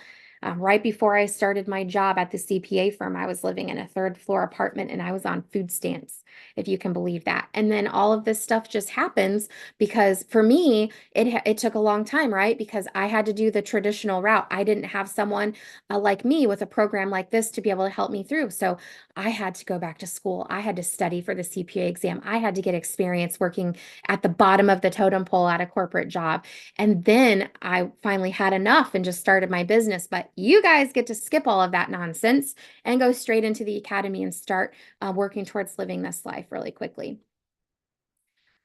Right before I started my job at the CPA firm, I was living in a third floor apartment and I was on food stamps, if you can believe that. And then all of this stuff just happens because for me, it took a long time, right? Because I had to do the traditional route. I didn't have someone like me with a program like this to be able to help me through. So I had to go back to school. I had to study for the CPA exam. I had to get experience working at the bottom of the totem pole at a corporate job. And then I finally had enough and just started my business. But you guys get to skip all of that nonsense and go straight into the academy and start working towards living this life really quickly.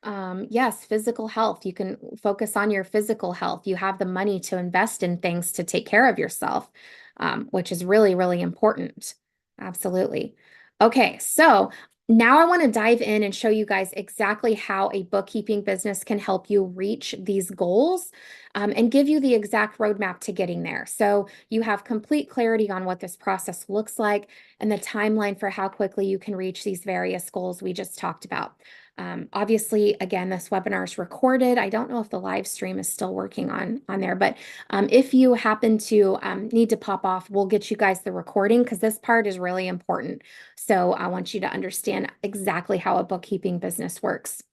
Yes, physical health. You can focus on your physical health. You have the money to invest in things to take care of yourself, which is really, really important. Absolutely. Okay, so now I want to dive in and show you guys exactly how a bookkeeping business can help you reach these goals, and give you the exact roadmap to getting there. So you have complete clarity on what this process looks like and the timeline for how quickly you can reach these various goals we just talked about. Obviously, again, this webinar is recorded. I don't know if the live stream is still working on there, but if you happen to need to pop off, we'll get you guys the recording because this part is really important. So I want you to understand exactly how a bookkeeping business works.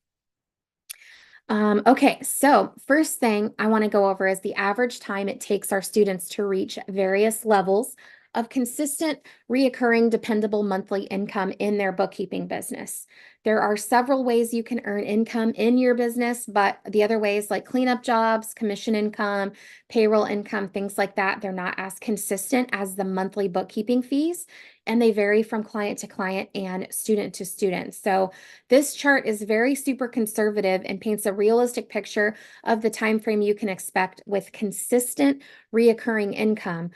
Okay, so first thing I want to go over is the average time it takes our students to reach various levels of consistent, reoccurring, dependable monthly income in their bookkeeping business. There are several ways you can earn income in your business, but the other ways like cleanup jobs, commission income, payroll income, things like that, they're not as consistent as the monthly bookkeeping fees, and they vary from client to client and student to student. So this chart is very super conservative and paints a realistic picture of the time frame you can expect with consistent reoccurring income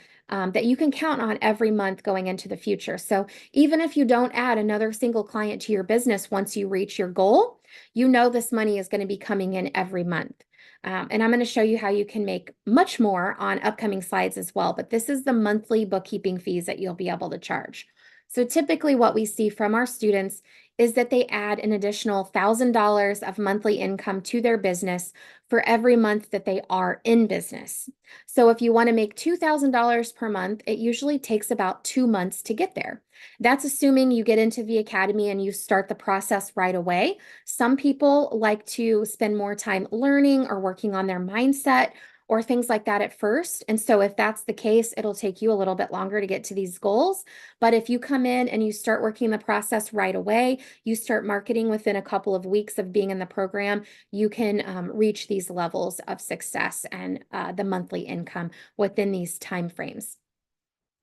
that you can count on every month going into the future. So even if you don't add another single client to your business once you reach your goal, you know this money is going to be coming in every month. And I'm going to show you how you can make much more on upcoming slides as well. But this is the monthly bookkeeping fees that you'll be able to charge. So typically what we see from our students is that they add an additional $1,000 of monthly income to their business for every month that they are in business. So if you want to make $2,000 per month, it usually takes about 2 months to get there. That's assuming you get into the academy and you start the process right away. Some people like to spend more time learning or working on their mindset or things like that at first. And so if that's the case, it'll take you a little bit longer to get to these goals. But if you come in and you start working the process right away, you start marketing within a couple of weeks of being in the program, you can reach these levels of success and the monthly income within these time frames.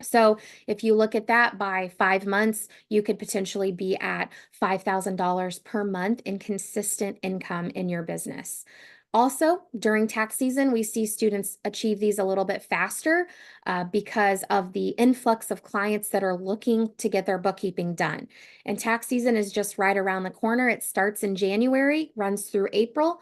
So if you look at that by 5 months, you could potentially be at $5,000 per month in consistent income in your business. Also, during tax season, we see students achieve these a little bit faster because of the influx of clients that are looking to get their bookkeeping done. And tax season is just right around the corner. It starts in January, runs through April.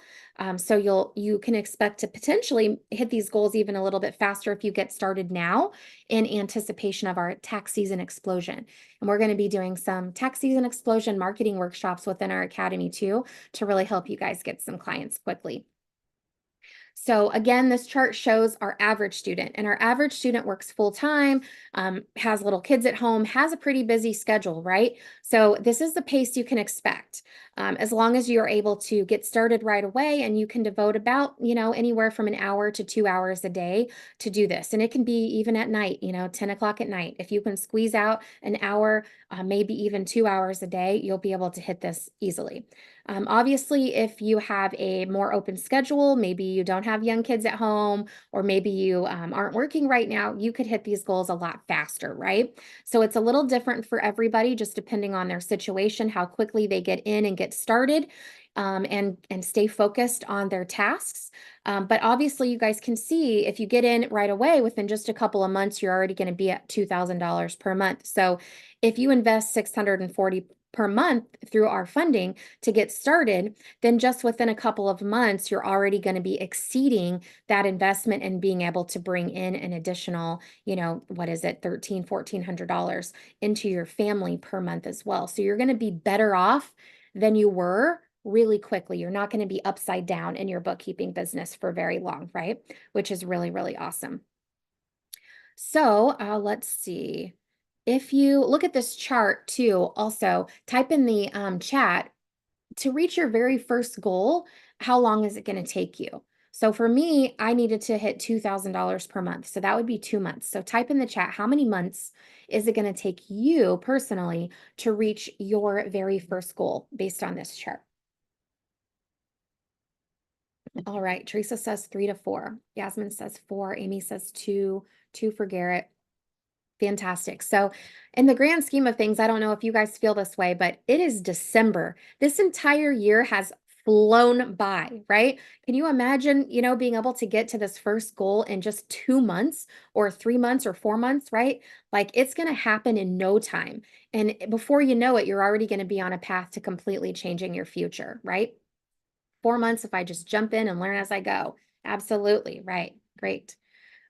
So you can expect to potentially hit these goals even a little bit faster if you get started now in anticipation of our tax season explosion. And we're going to be doing some tax season explosion marketing workshops within our academy too to really help you guys get some clients quickly. So again, this chart shows our average student, and our average student works full time, has little kids at home, has a pretty busy schedule, right? So this is the pace you can expect. As long as you're able to get started right away and you can devote about, anywhere from an hour to 2 hours a day to do this. And it can be even at night, 10 o'clock at night. If you can squeeze out an hour, maybe even 2 hours a day, you'll be able to hit this easily. Obviously, if you have a more open schedule, maybe you don't have young kids at home, or maybe you aren't working right now, you could hit these goals a lot faster, right? So it's a little different for everybody, just depending on their situation, how quickly they get in and get started. And stay focused on their tasks. But obviously, you guys can see if you get in right away, within just a couple of months, you're already going to be at $2,000 per month. So if you invest $640 per month through our funding to get started, then just within a couple of months, you're already going to be exceeding that investment and being able to bring in an additional, what is it, $1,300, $1,400 into your family per month as well. So you're going to be better off than you were really quickly. You're not going to be upside down in your bookkeeping business for very long, right? Which is really, really awesome. So let's see. If you look at this chart too, also type in the chat to reach your very first goal, how long is it going to take you? So for me, I needed to hit $2,000 per month. So that would be 2 months. So type in the chat, how many months is it going to take you personally to reach your very first goal based on this chart? All right. Teresa says 3 to 4. Yasmin says 4. Amy says 2. 2 for Garrett. Fantastic. So, in the grand scheme of things, I don't know if you guys feel this way, but it is December. This entire year has flown by, right? Can you imagine, being able to get to this first goal in just 2 months or 3 months or 4 months, right? Like it's going to happen in no time. And before you know it, you're already going to be on a path to completely changing your future, right? 4 months if I just jump in and learn as I go. Absolutely. Right. Great.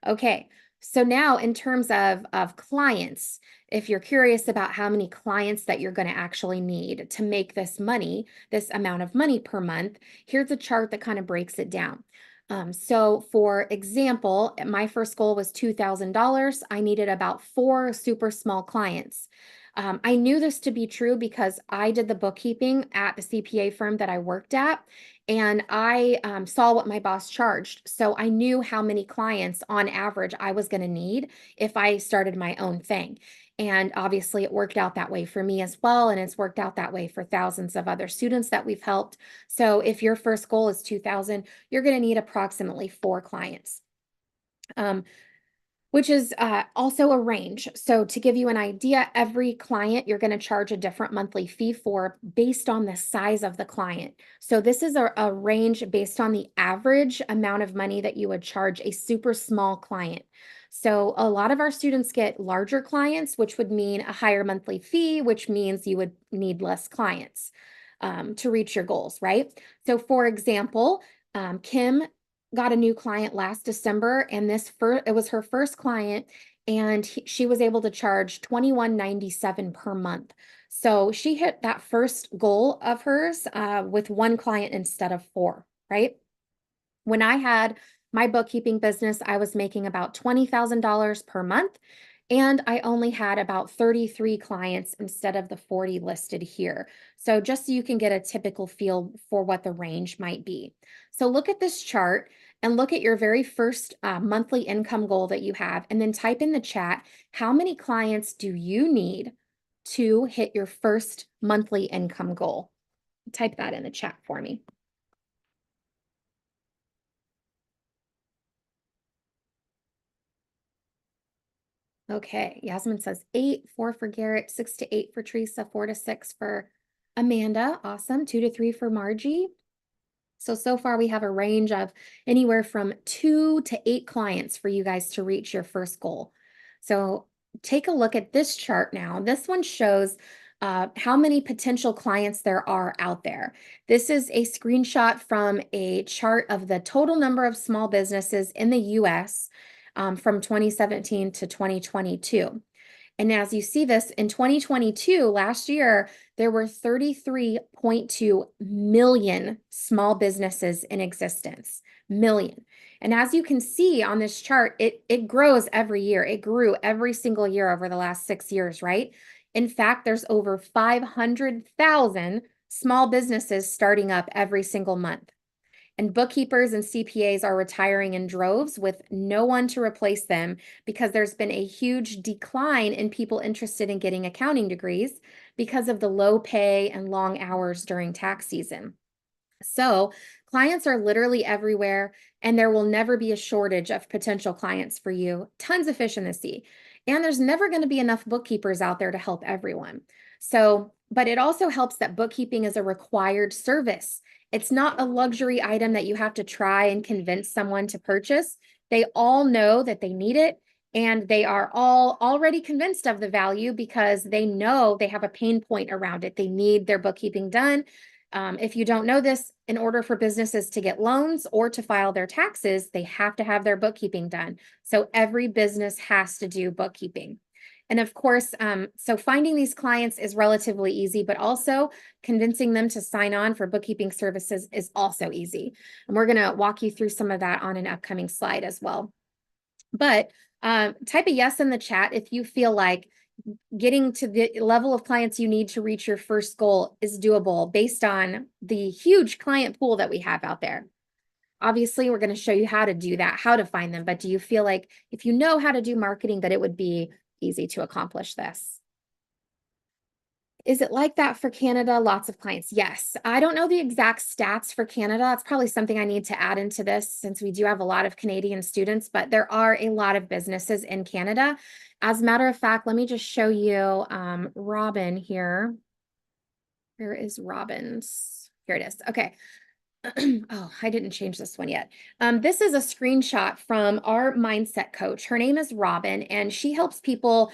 Okay. So now in terms of clients, if you're curious about how many clients that you're going to actually need to make this money, this amount of money per month, here's a chart that kind of breaks it down. So for example, my first goal was $2,000. I needed about 4 super small clients. I knew this to be true because I did the bookkeeping at the CPA firm that I worked at, and I saw what my boss charged. So I knew how many clients on average I was going to need if I started my own thing. And obviously, it worked out that way for me as well. And it's worked out that way for thousands of other students that we've helped. So if your first goal is 2,000, you're going to need approximately 4 clients. Which is also a range. So to give you an idea, every client you're going to charge a different monthly fee for based on the size of the client. So this is a range based on the average amount of money that you would charge a super small client. So a lot of our students get larger clients, which would mean a higher monthly fee, which means you would need less clients to reach your goals, right? So for example, Kim got a new client last December, and it was her first client, and she was able to charge $21.97 per month. So she hit that first goal of hers with 1 client instead of 4, right? When I had my bookkeeping business, I was making about $20,000 per month, and I only had about 33 clients instead of the 40 listed here. So just so you can get a typical feel for what the range might be. So look at this chart and look at your very first monthly income goal that you have, and then type in the chat, how many clients do you need to hit your first monthly income goal? Type that in the chat for me. Okay, Yasmin says 8, 4 for Garrett, 6 to 8 for Teresa, 4 to 6 for Amanda. Awesome. 2 to 3 for Margie. So far we have a range of anywhere from 2 to 8 clients for you guys to reach your first goal. So take a look at this chart now. This one shows how many potential clients there are out there. This is a screenshot from a chart of the total number of small businesses in the US from 2017 to 2022. And as you see this in 2022, last year, there were 33.2 million small businesses in existence, million. And as you can see on this chart, it grows every year. It grew every single year over the last 6 years, right? In fact, there's over 500,000 small businesses starting up every single month. And bookkeepers and CPAs are retiring in droves with no one to replace them because there's been a huge decline in people interested in getting accounting degrees because of the low pay and long hours during tax season. So clients are literally everywhere, and there will never be a shortage of potential clients for you. Tons of fish in the sea. And there's never going to be enough bookkeepers out there to help everyone. So, but it also helps that bookkeeping is a required service. It's not a luxury item that you have to try and convince someone to purchase. They all know that they need it, and they are all already convinced of the value because they know they have a pain point around it. They need their bookkeeping done. If you don't know this, in order for businesses to get loans or to file their taxes, they have to have their bookkeeping done. So every business has to do bookkeeping. And of course, so finding these clients is relatively easy, but also convincing them to sign on for bookkeeping services is also easy. And we're going to walk you through some of that on an upcoming slide as well. But type a yes in the chat if you feel like getting to the level of clients you need to reach your first goal is doable based on the huge client pool that we have out there. Obviously, we're going to show you how to do that, how to find them. But do you feel like if you know how to do marketing, that it would be easy to accomplish this? Is it like that for Canada? Lots of clients. Yes. I don't know the exact stats for Canada. It's probably something I need to add into this since we do have a lot of Canadian students, but there are a lot of businesses in Canada. As a matter of fact, let me just show you Robin here. Where is Robin's? Here it is. Okay. Oh, I didn't change this one yet. This is a screenshot from our mindset coach. Her name is Robin, and she helps people.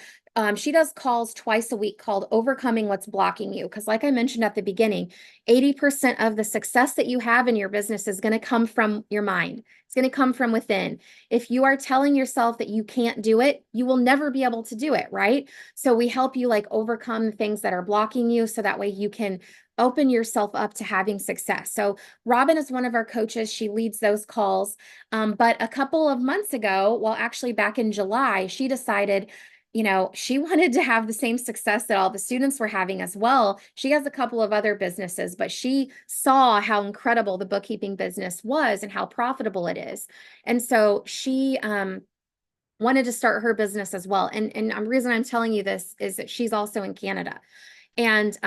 She does calls twice a week called Overcoming What's Blocking You. Because, like I mentioned at the beginning, 80% of the success that you have in your business is going to come from your mind. It's going to come from within. If you are telling yourself that you can't do it, you will never be able to do it, right? So we help you like overcome things that are blocking you so that way you can open yourself up to having success. So Robin is one of our coaches. She leads those calls. But a couple of months ago, well, actually back in July, she decided, she wanted to have the same success that all the students were having as well. She has a couple of other businesses, but she saw how incredible the bookkeeping business was and how profitable it is. And so she wanted to start her business as well. And the reason I'm telling you this is that she's also in Canada. And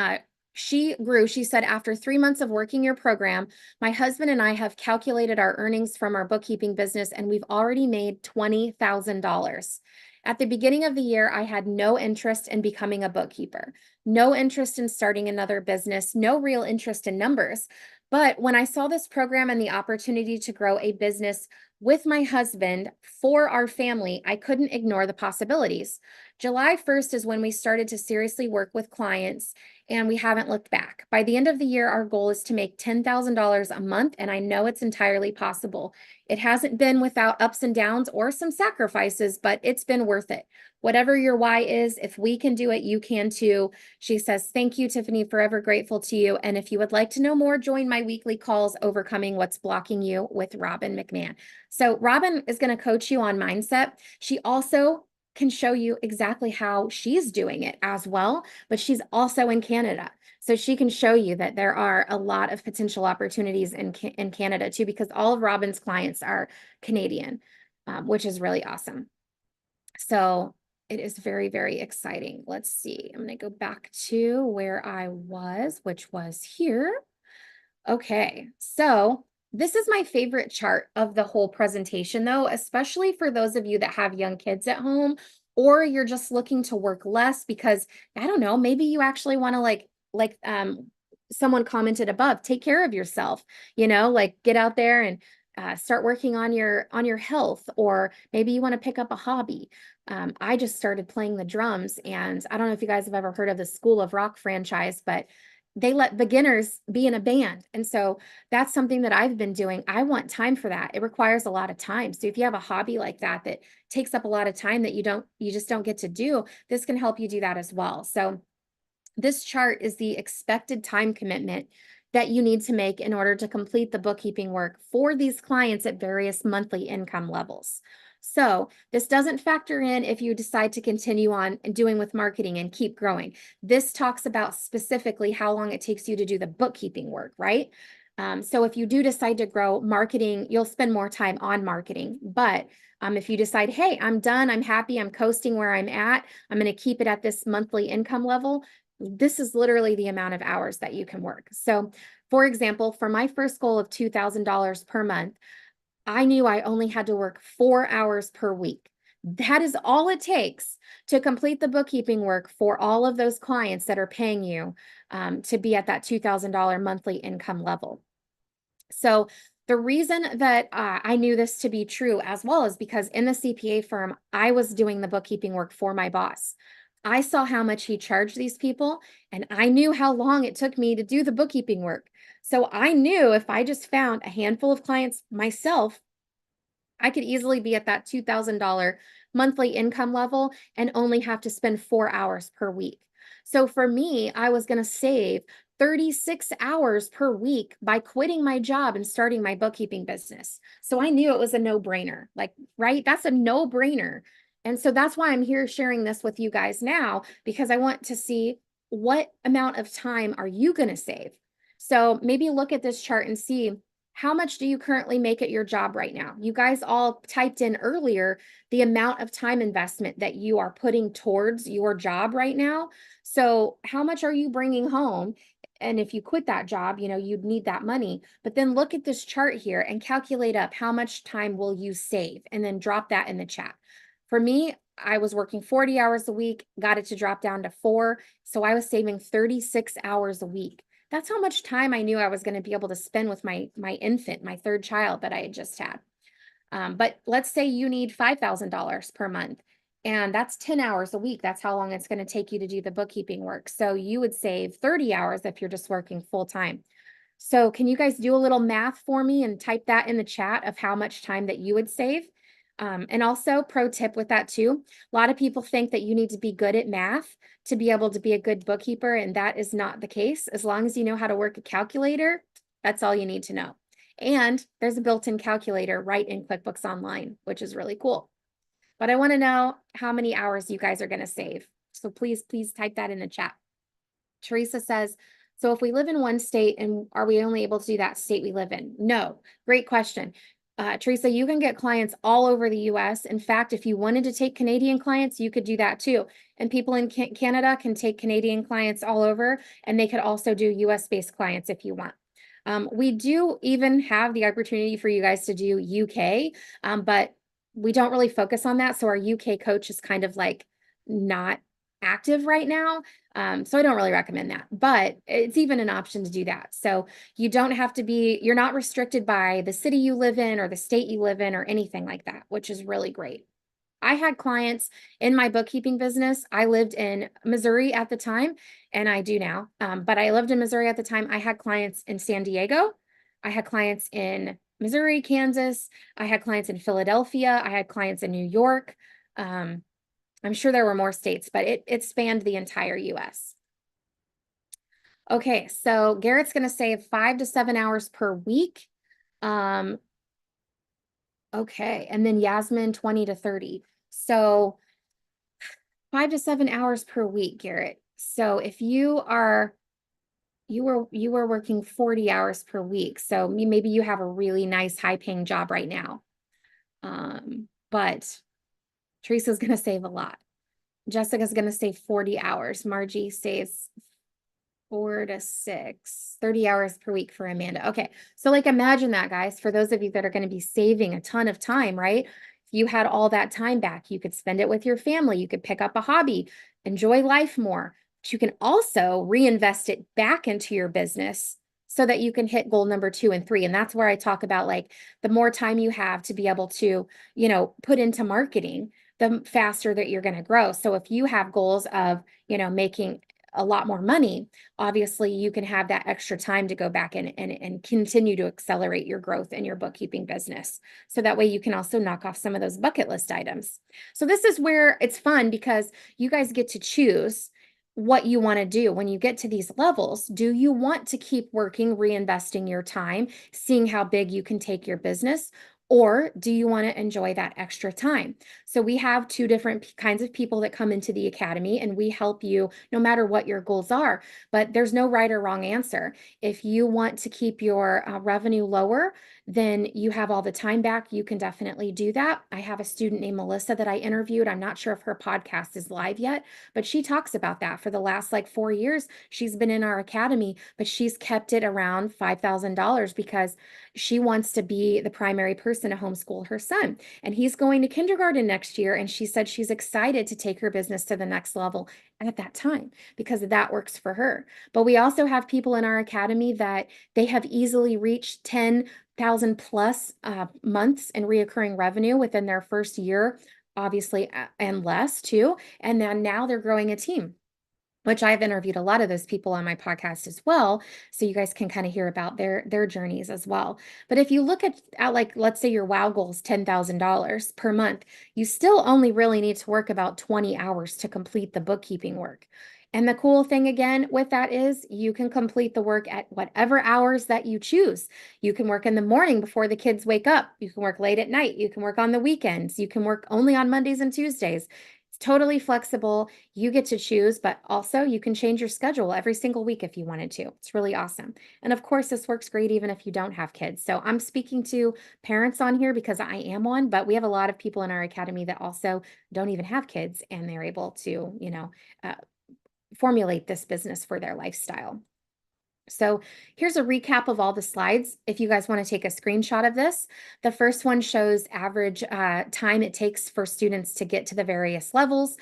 she grew. She said, after 3 months of working your program, my husband and I have calculated our earnings from our bookkeeping business, and we've already made $20,000. At the beginning of the year, I had no interest in becoming a bookkeeper, no interest in starting another business, no real interest in numbers. But when I saw this program and the opportunity to grow a business with my husband for our family, I couldn't ignore the possibilities. July 1st is when we started to seriously work with clients, and we haven't looked back. By the end of the year, our goal is to make $10,000 a month, and I know it's entirely possible. It hasn't been without ups and downs or some sacrifices, but it's been worth it. Whatever your why is, if we can do it, you can too. She says, thank you, Tiffany, forever grateful to you. And if you would like to know more, join my weekly calls, Overcoming What's Blocking You with Robin McMahon. So Robin is going to coach you on mindset. She also can show you exactly how she's doing it as well, but she's also in Canada. So she can show you that there are a lot of potential opportunities in Canada too, because all of Robin's clients are Canadian, which is really awesome. So it is very, very exciting. Let's see. I'm going to go back to where I was, which was here. Okay, so this is my favorite chart of the whole presentation, though, especially for those of you that have young kids at home, or you're just looking to work less because, I don't know, maybe you actually want to like someone commented above, take care of yourself, like get out there and start working on your health, or maybe you want to pick up a hobby. I just started playing the drums, and I don't know if you guys have ever heard of the School of Rock franchise, but they let beginners be in a band. And so that's something that I've been doing. I want time for that. It requires a lot of time. So if you have a hobby like that, that takes up a lot of time that you just don't get to do, this can help you do that as well. So this chart is the expected time commitment that you need to make in order to complete the bookkeeping work for these clients at various monthly income levels. So this doesn't factor in if you decide to continue on doing with marketing and keep growing. This talks about specifically how long it takes you to do the bookkeeping work, right? So if you do decide to grow marketing, you'll spend more time on marketing. But if you decide, hey, I'm done, I'm happy, I'm coasting where I'm at, I'm going to keep it at this monthly income level, this is literally the amount of hours that you can work. So for example, for my first goal of $2,000 per month, I knew I only had to work 4 hours per week. That is all it takes to complete the bookkeeping work for all of those clients that are paying you to be at that $2,000 monthly income level. So the reason that I knew this to be true as well is because in the CPA firm, I was doing the bookkeeping work for my boss. I saw how much he charged these people, and I knew how long it took me to do the bookkeeping work. So I knew if I just found a handful of clients myself I could easily be at that $2,000 monthly income level and only have to spend 4 hours per week. So for me, I was going to save 36 hours per week by quitting my job and starting my bookkeeping business. So I knew it was a no-brainer. Like, right? That's a no-brainer. And so that's why I'm here sharing this with you guys now, because I want to see what amount of time are you going to save. So maybe look at this chart and see, how much do you currently make at your job right now? You guys all typed in earlier the amount of time investment that you are putting towards your job right now. So how much are you bringing home? And if you quit that job, you'd need that money. But then look at this chart here and calculate up how much time will you save, and then drop that in the chat. For me, I was working 40 hours a week, got it to drop down to 4. So I was saving 36 hours a week. That's how much time I knew I was going to be able to spend with my infant, my third child that I had just had. But let's say you need $5,000 per month, and that's 10 hours a week. That's how long it's going to take you to do the bookkeeping work. So you would save 30 hours if you're just working full time. So can you guys do a little math for me and type that in the chat of how much time that you would save? And also, pro tip with that too, a lot of people think that you need to be good at math to be able to be a good bookkeeper, and that is not the case. As long as you know how to work a calculator, that's all you need to know. And there's a built-in calculator right in QuickBooks Online, which is really cool. But I want to know how many hours you guys are going to save. So please type that in the chat. Teresa says, so if we live in one state, and are we only able to do that state we live in? No. Great question. Teresa, you can get clients all over the US. In fact, if you wanted to take Canadian clients, you could do that too. And people in Canada can take Canadian clients all over, and they could also do US-based clients if you want. We do even have the opportunity for you guys to do UK, but we don't really focus on that. So our UK coach is kind of like not active right now. So I don't really recommend that, but it's even an option to do that. So you don't have to be, you're not restricted by the city you live in or the state you live in or anything like that, which is really great. I had clients in my bookkeeping business. I lived in Missouri at the time, and I do now, but I lived in Missouri at the time. I had clients in San Diego. I had clients in Missouri, Kansas. I had clients in Philadelphia. I had clients in New York. I'm sure there were more states, but it spanned the entire US. Okay, so Garrett's going to save 5 to 7 hours per week. Okay, and then Yasmin 20 to 30. So 5 to 7 hours per week, Garrett. So if you were working 40 hours per week, so maybe you have a really nice high paying job right now. But Teresa's going to save a lot. Jessica's going to save 40 hours. Margie saves 4 to 6, 30 hours per week for Amanda. Okay. So like, imagine that, guys, for those of you that are going to be saving a ton of time, right? If you had all that time back, you could spend it with your family. You could pick up a hobby, enjoy life more, but you can also reinvest it back into your business so that you can hit goal number 2 and 3. And that's where I talk about, like, the more time you have to be able to, put into marketing, the faster that you're going to grow. So if you have goals of, making a lot more money, obviously you can have that extra time to go back and continue to accelerate your growth in your bookkeeping business. So that way you can also knock off some of those bucket list items. So this is where it's fun, because you guys get to choose what you want to do when you get to these levels. Do you want to keep working, reinvesting your time, seeing how big you can take your business? Or do you want to enjoy that extra time? So we have 2 different kinds of people that come into the academy, and we help you no matter what your goals are. But there's no right or wrong answer. If you want to keep your revenue lower, then you have all the time back. You can definitely do that. I have a student named Melissa that I interviewed. I'm not sure if her podcast is live yet, but she talks about that. For the last 4 years, she's been in our academy, but she's kept it around $5,000 because she wants to be the primary person to homeschool her son. And he's going to kindergarten next year. And she said she's excited to take her business to the next level at that time because that works for her. But we also have people in our academy that they have easily reached 10,000 plus months in reoccurring revenue within their first year, obviously, and less too. And then now they're growing a team. which I've interviewed a lot of those people on my podcast as well. So you guys can kind of hear about their journeys as well. But if you look at like, let's say your WOW goal is $10,000 per month, you still only really need to work about 20 hours to complete the bookkeeping work. And the cool thing again with that is you can complete the work at whatever hours that you choose. You can work in the morning before the kids wake up. You can work late at night. You can work on the weekends. You can work only on Mondays and Tuesdays. It's totally flexible. You get to choose, but also you can change your schedule every single week if you wanted to. It's really awesome. And of course, this works great even if you don't have kids. So I'm speaking to parents on here because I am one, but we have a lot of people in our academy that also don't even have kids and they're able to, formulate this business for their lifestyle. So here's a recap of all the slides. If you guys want to take a screenshot of this, the first one shows average time it takes for students to get to the various levels.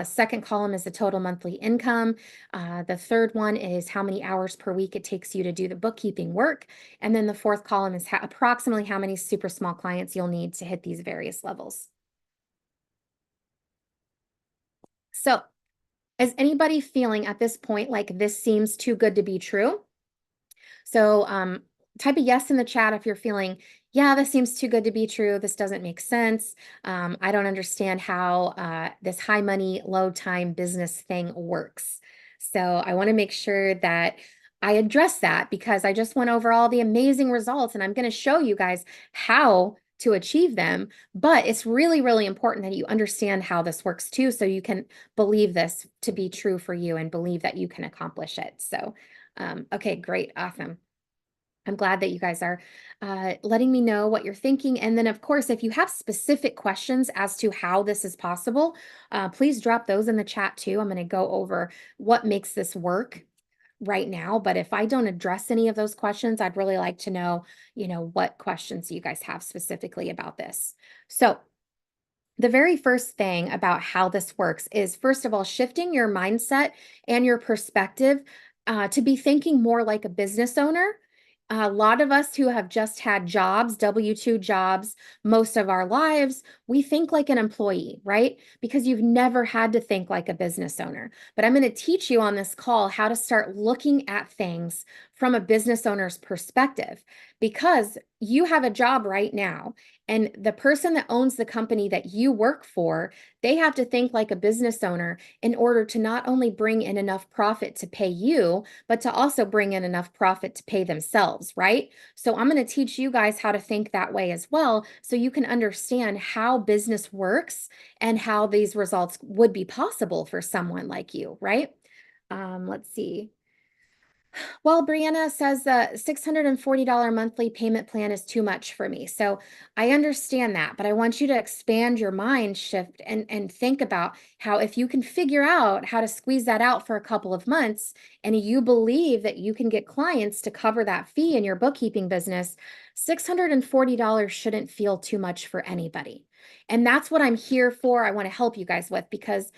Second column is the total monthly income. The third one is how many hours per week it takes you to do the bookkeeping work. And then the fourth column is approximately how many super small clients you'll need to hit these various levels. So is anybody feeling at this point like this seems too good to be true? So type a yes in the chat if you're feeling, yeah, this seems too good to be true. This doesn't make sense. I don't understand how this high money, low time business thing works. So I want to make sure that I address that because I just went over all the amazing results and I'm going to show you guys how to achieve them. But it's really, really important that you understand how this works too, so you can believe this to be true for you and believe that you can accomplish it. So, okay, great. Awesome. I'm glad that you guys are letting me know what you're thinking. And then, of course, if you have specific questions as to how this is possible, please drop those in the chat too. I'm going to go over what makes this work right now. But if I don't address any of those questions, I'd really like to know, what questions you guys have specifically about this. So the very first thing about how this works is, first of all, shifting your mindset and your perspective to be thinking more like a business owner. A lot of us who have just had jobs, W-2 jobs, most of our lives, we think like an employee, right? Because you've never had to think like a business owner. But I'm going to teach you on this call how to start looking at things from a business owner's perspective, because you have a job right now. And the person that owns the company that you work for, they have to think like a business owner in order to not only bring in enough profit to pay you, but to also bring in enough profit to pay themselves, right? So I'm going to teach you guys how to think that way as well, so you can understand how business works and how these results would be possible for someone like you, right? Let's see. Well, Brianna says the $640 monthly payment plan is too much for me. So I understand that, but I want you to expand your mind shift and think about how, if you can figure out how to squeeze that out for a couple of months and you believe that you can get clients to cover that fee in your bookkeeping business, $640 shouldn't feel too much for anybody. And that's what I'm here for. I want to help you guys with, because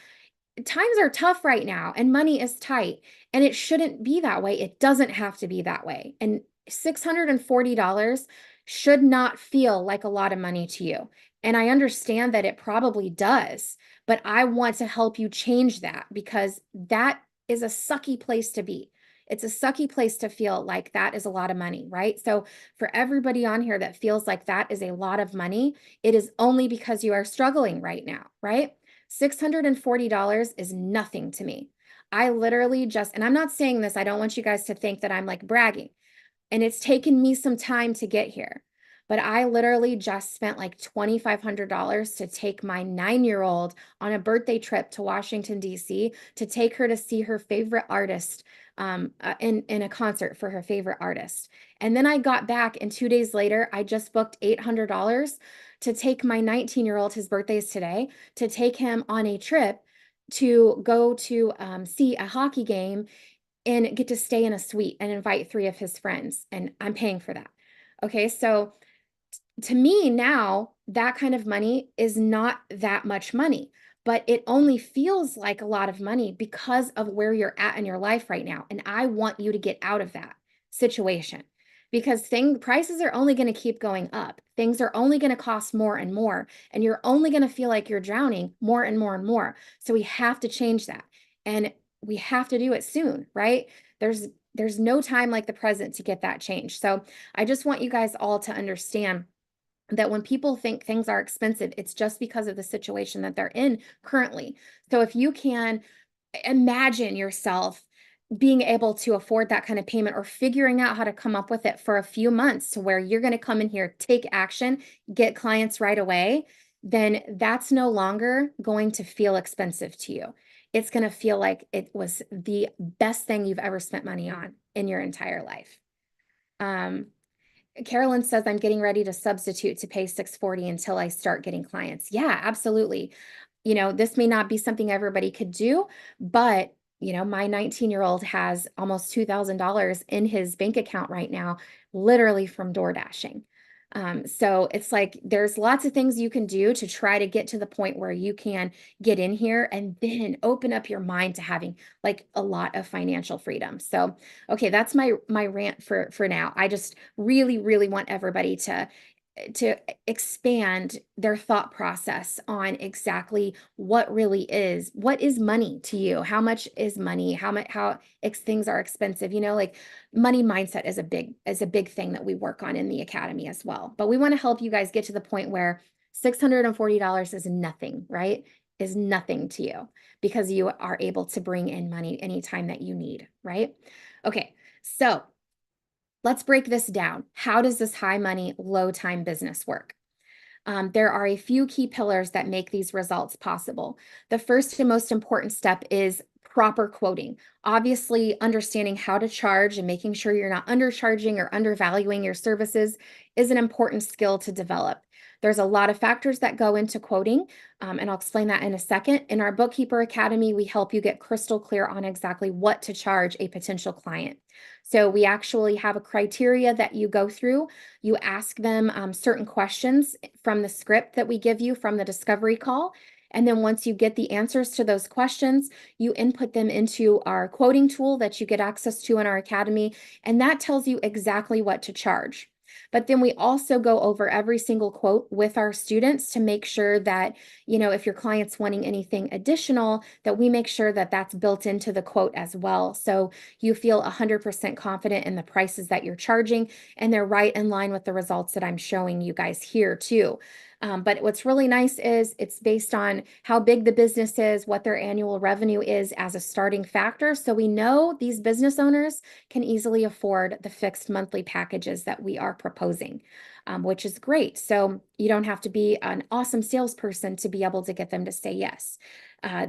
times are tough right now and money is tight, and it shouldn't be that way. It doesn't have to be that way. And $640 should not feel like a lot of money to you. And I understand that it probably does, but I want to help you change that, because that is a sucky place to be. It's a sucky place to feel like that is a lot of money, right? So for everybody on here that feels like that is a lot of money, it is only because you are struggling right now, right? $640 is nothing to me. I literally just, and I'm not saying this, I don't want you guys to think that I'm like bragging. And it's taken me some time to get here. But I literally just spent like $2,500 to take my 9-year-old on a birthday trip to Washington, D.C., to take her to see her favorite artist in a concert for her favorite artist. And then I got back, and 2 days later, I just booked $800 to take my 19-year-old, his birthday is today, to take him on a trip to go to see a hockey game and get to stay in a suite and invite 3 of his friends. And I'm paying for that. Okay, so to me now, that kind of money is not that much money, but it only feels like a lot of money because of where you're at in your life right now. And I want you to get out of that situation, because prices are only going to keep going up. Things are only going to cost more and more, and you're only going to feel like you're drowning more and more and more. So we have to change that. And we have to do it soon, right? There's no time like the present to get that change. So I just want you guys all to understand that when people think things are expensive, it's just because of the situation that they're in currently. So if you can imagine yourself being able to afford that kind of payment or figuring out how to come up with it for a few months to where you're going to come in here, take action, get clients right away, then that's no longer going to feel expensive to you. It's going to feel like it was the best thing you've ever spent money on in your entire life. Carolyn says, I'm getting ready to substitute to pay $640 until I start getting clients. Yeah, absolutely. This may not be something everybody could do, but my 19-year-old has almost $2,000 in his bank account right now, literally from door dashing. So it's like there's lots of things you can do to try to get to the point where you can get in here and then open up your mind to having like a lot of financial freedom. So, okay, that's my rant for now. I just really, really want everybody to expand their thought process on exactly what is money to you, how much is money, how things are expensive, like money mindset is a big thing that we work on in the academy as well. But we want to help you guys get to the point where $640 is nothing, right? Is nothing to you because you are able to bring in money anytime that you need, right? Okay, so let's break this down. How does this high money, low time business work? There are a few key pillars that make these results possible. The first and most important step is proper quoting. Obviously, understanding how to charge and making sure you're not undercharging or undervaluing your services is an important skill to develop. There's a lot of factors that go into quoting, and I'll explain that in a second. In our Bookkeeper Academy, we help you get crystal clear on exactly what to charge a potential client. So we actually have a criteria that you go through. You ask them certain questions from the script that we give you from the discovery call. And then once you get the answers to those questions, you input them into our quoting tool that you get access to in our academy. And that tells you exactly what to charge. But then we also go over every single quote with our students to make sure that, if your client's wanting anything additional, that we make sure that that's built into the quote as well. So you feel 100% confident in the prices that you're charging, and they're right in line with the results that I'm showing you guys here too. But what's really nice is it's based on how big the business is, what their annual revenue is as a starting factor. So we know these business owners can easily afford the fixed monthly packages that we are proposing, which is great. So you don't have to be an awesome salesperson to be able to get them to say yes.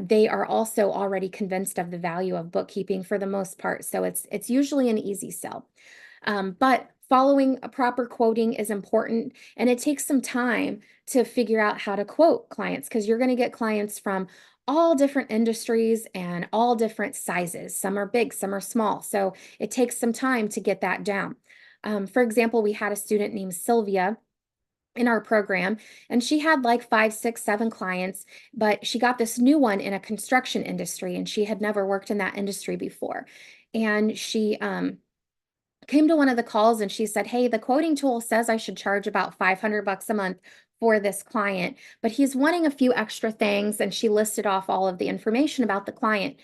They are also already convinced of the value of bookkeeping for the most part. So it's usually an easy sell. But following a proper quoting is important, and it takes some time to figure out how to quote clients because you're going to get clients from all different industries and all different sizes. Some are big, some are small. So it takes some time to get that down. For example, we had a student named Sylvia in our program, and she had like 5, 6, 7 clients, but she got this new one in a construction industry, and she had never worked in that industry before. And she came to one of the calls and she said, hey, the quoting tool says I should charge about $500 a month for this client, but he's wanting a few extra things. And she listed off all of the information about the client.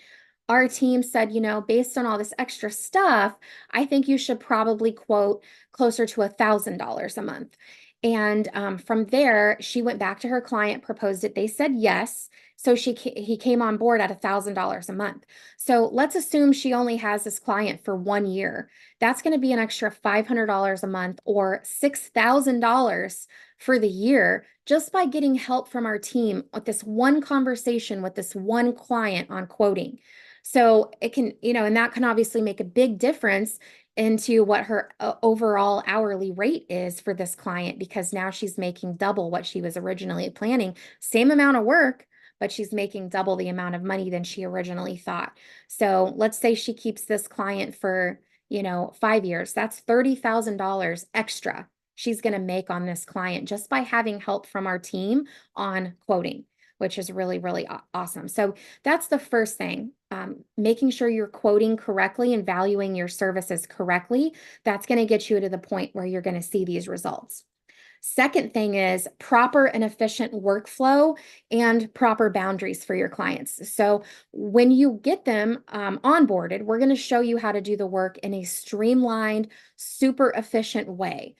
Our team said, based on all this extra stuff, I think you should probably quote closer to $1,000 a month. And from there, she went back to her client, proposed it. They said yes. So he came on board at $1,000 a month. So let's assume she only has this client for 1 year. That's going to be an extra $500 a month or $6,000 for the year just by getting help from our team with this one conversation with this one client on quoting. So it can, and that can obviously make a big difference into what her overall hourly rate is for this client, because now she's making double what she was originally planning. Same amount of work, but she's making double the amount of money than she originally thought. So let's say she keeps this client for, 5 years. That's $30,000 extra she's going to make on this client just by having help from our team on quoting, which is really, really awesome. So that's the first thing, making sure you're quoting correctly and valuing your services correctly. That's going to get you to the point where you're going to see these results. Second thing is proper and efficient workflow and proper boundaries for your clients. So when you get them onboarded, we're going to show you how to do the work in a streamlined, super efficient way.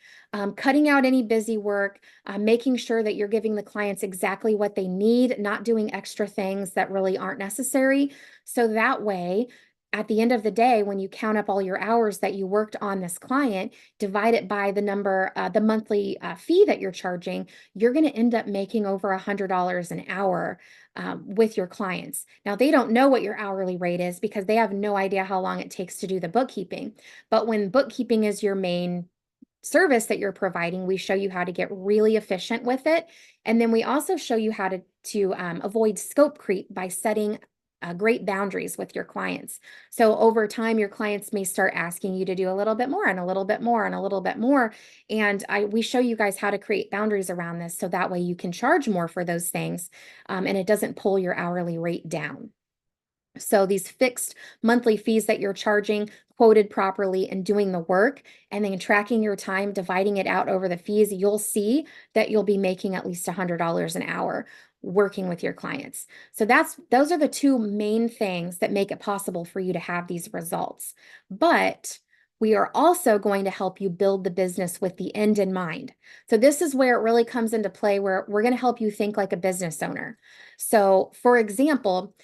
Cutting out any busy work, making sure that you're giving the clients exactly what they need, not doing extra things that really aren't necessary. So that way, at the end of the day, when you count up all your hours that you worked on this client, divide it by the number, the monthly fee that you're charging, you're going to end up making over $100 an hour with your clients. Now, they don't know what your hourly rate is because they have no idea how long it takes to do the bookkeeping. But when bookkeeping is your main service that you're providing, we show you how to get really efficient with it. And then we also show you how to avoid scope creep by setting great boundaries with your clients. So over time, your clients may start asking you to do a little bit more and a little bit more and a little bit more. And we show you guys how to create boundaries around this so that way you can charge more for those things and it doesn't pull your hourly rate down. So these fixed monthly fees that you're charging, quoted properly and doing the work, and then tracking your time, dividing it out over the fees, you'll see that you'll be making at least $100 an hour working with your clients. So those are the two main things that make it possible for you to have these results. But we are also going to help you build the business with the end in mind. So this is where it really comes into play, where we're going to help you think like a business owner. So for example,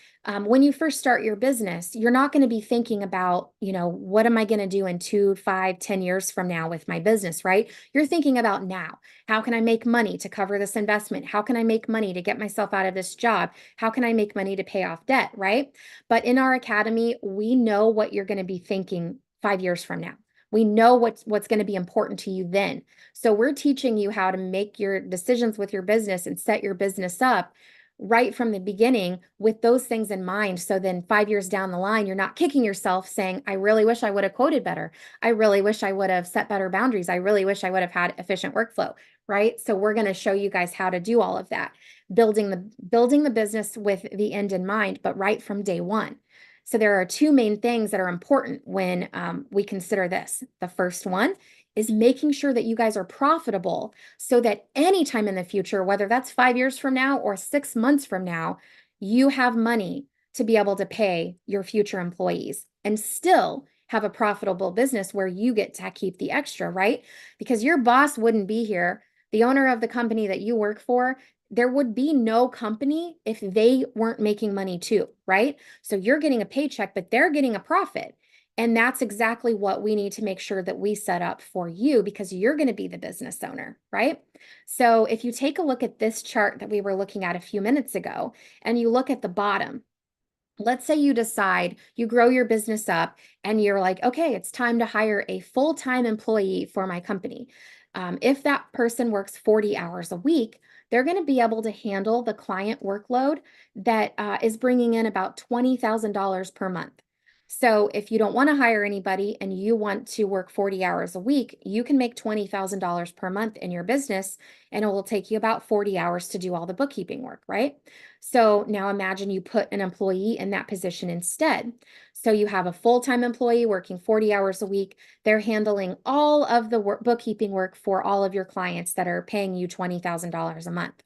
when you first start your business, you're not going to be thinking about, what am I going to do in 2, 5, 10 years from now with my business, right? You're thinking about now. How can I make money to cover this investment? How can I make money to get myself out of this job? How can I make money to pay off debt, right? But in our academy, we know what you're going to be thinking 5 years from now. We know what's going to be important to you then. So we're teaching you how to make your decisions with your business and set your business up right from the beginning with those things in mind. So then 5 years down the line, you're not kicking yourself saying, I really wish I would have quoted better. I really wish I would have set better boundaries. I really wish I would have had efficient workflow, right? So we're going to show you guys how to do all of that, building the business with the end in mind, but right from day one. So there are two main things that are important when we consider this. The first one is making sure that you guys are profitable so that anytime in the future, whether that's 5 years from now or 6 months from now, you have money to be able to pay your future employees and still have a profitable business where you get to keep the extra, right? Because your boss wouldn't be here. The owner of the company that you work for, there would be no company if they weren't making money too, right? So you're getting a paycheck, but they're getting a profit. And that's exactly what we need to make sure that we set up for you because you're going to be the business owner, right? So if you take a look at this chart that we were looking at a few minutes ago, and you look at the bottom, let's say you decide you grow your business up and you're like, okay, it's time to hire a full-time employee for my company. If that person works 40 hours a week, they're going to be able to handle the client workload that is bringing in about $20,000 per month. So if you don't want to hire anybody and you want to work 40 hours a week, you can make $20,000 per month in your business, and it will take you about 40 hours to do all the bookkeeping work, right? So now imagine you put an employee in that position instead. So you have a full-time employee working 40 hours a week. They're handling all of the bookkeeping work for all of your clients that are paying you $20,000 a month.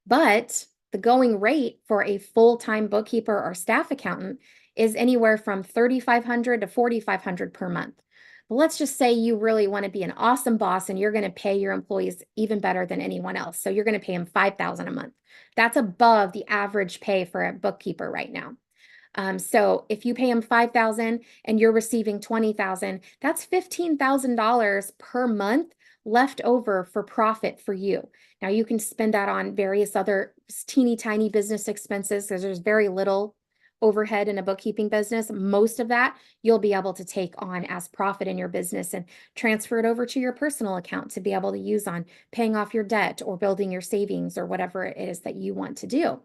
But the going rate for a full-time bookkeeper or staff accountant is anywhere from $3,500 to $4,500 per month. But let's just say you really want to be an awesome boss and you're going to pay your employees even better than anyone else. So you're going to pay them $5,000 a month. That's above the average pay for a bookkeeper right now. So if you pay them $5,000 and you're receiving $20,000, that's $15,000 per month left over for profit for you. Now you can spend that on various other teeny tiny business expenses because there's very little overhead in a bookkeeping business. Most of that you'll be able to take on as profit in your business and transfer it over to your personal account to be able to use on paying off your debt or building your savings or whatever it is that you want to do.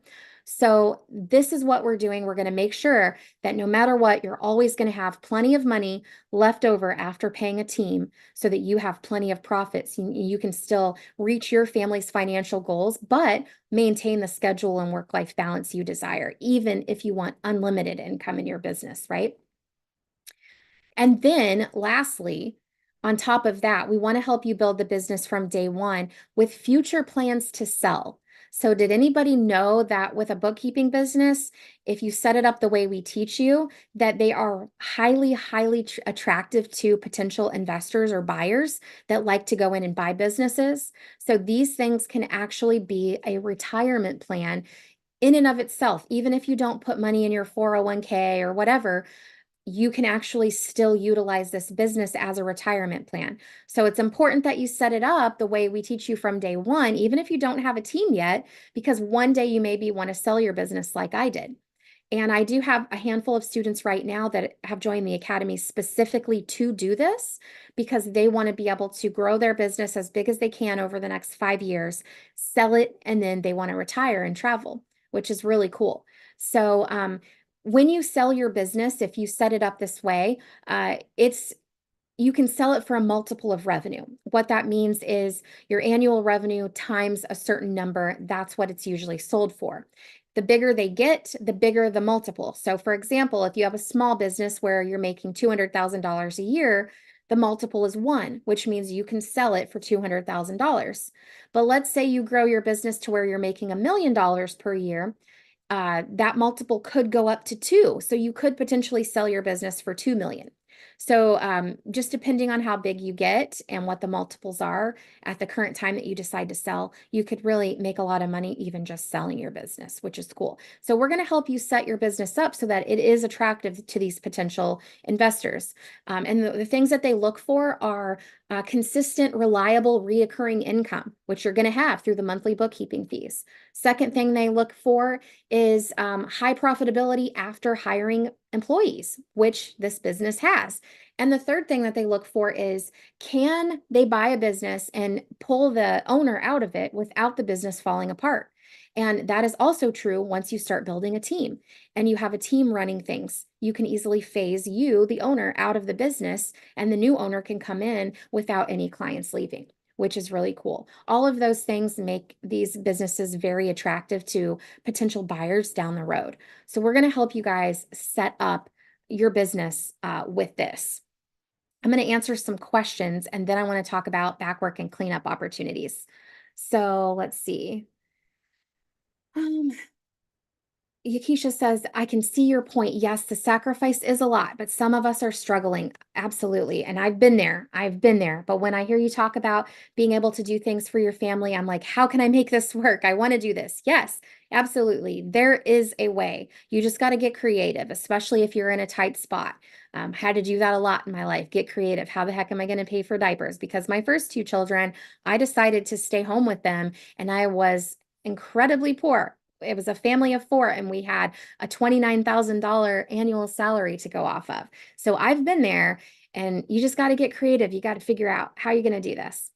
So this is what we're doing. We're going to make sure that no matter what, you're always going to have plenty of money left over after paying a team so that you have plenty of profits. You can still reach your family's financial goals, but maintain the schedule and work-life balance you desire, even if you want unlimited income in your business, right? And then lastly, On top of that, we want to help you build the business from day one with future plans to sell. So, did anybody know that with a bookkeeping business, if you set it up the way we teach you, that they are highly, highly attractive to potential investors or buyers that like to go in and buy businesses? So, these things can actually be a retirement plan in and of itself, even if you don't put money in your 401k or whatever, you can actually still utilize this business as a retirement plan. So it's important that you set it up the way we teach you from day one, even if you don't have a team yet, because one day you maybe want to sell your business like I did. And I do have a handful of students right now that have joined the academy specifically to do this because they want to be able to grow their business as big as they can over the next 5 years, sell it, and then they want to retire and travel, which is really cool. So, when you sell your business, if you set it up this way, it's you can sell it for a multiple of revenue. What that means is your annual revenue times a certain number. That's what it's usually sold for. The bigger they get, the bigger the multiple. So, for example, if you have a small business where you're making $200,000 a year, the multiple is 1, which means you can sell it for $200,000. But let's say you grow your business to where you're making $1 million per year, that multiple could go up to 2. So you could potentially sell your business for 2 million. So just depending on how big you get and what the multiples are at the current time that you decide to sell, you could really make a lot of money even just selling your business, which is cool. So we're going to help you set your business up so that it is attractive to these potential investors. And the things that they look for are consistent, reliable, reoccurring income, which you're going to have through the monthly bookkeeping fees. Second thing they look for is high profitability after hiring employees, which this business has. And the third thing that they look for is, can they buy a business and pull the owner out of it without the business falling apart? And that is also true once you start building a team and you have a team running things. You can easily phase you, the owner, out of the business, and the new owner can come in without any clients leaving, which is really cool. All of those things make these businesses very attractive to potential buyers down the road. So we're going to help you guys set up your business with this. I'm going to answer some questions and then I want to talk about backwork and cleanup opportunities. So let's see. Yakisha says, I can see your point. Yes, the sacrifice is a lot, but some of us are struggling. Absolutely. And I've been there. I've been there. But when I hear you talk about being able to do things for your family, I'm like, how can I make this work? I want to do this. Yes, absolutely. There is a way. You just got to get creative, especially if you're in a tight spot. Had to do that a lot in my life. Get creative. How the heck am I going to pay for diapers? Because my first 2 children, I decided to stay home with them and I was incredibly poor. It was a family of 4 and we had a $29,000 annual salary to go off of. So I've been there and you just got to get creative. You got to figure out how you're going to do this.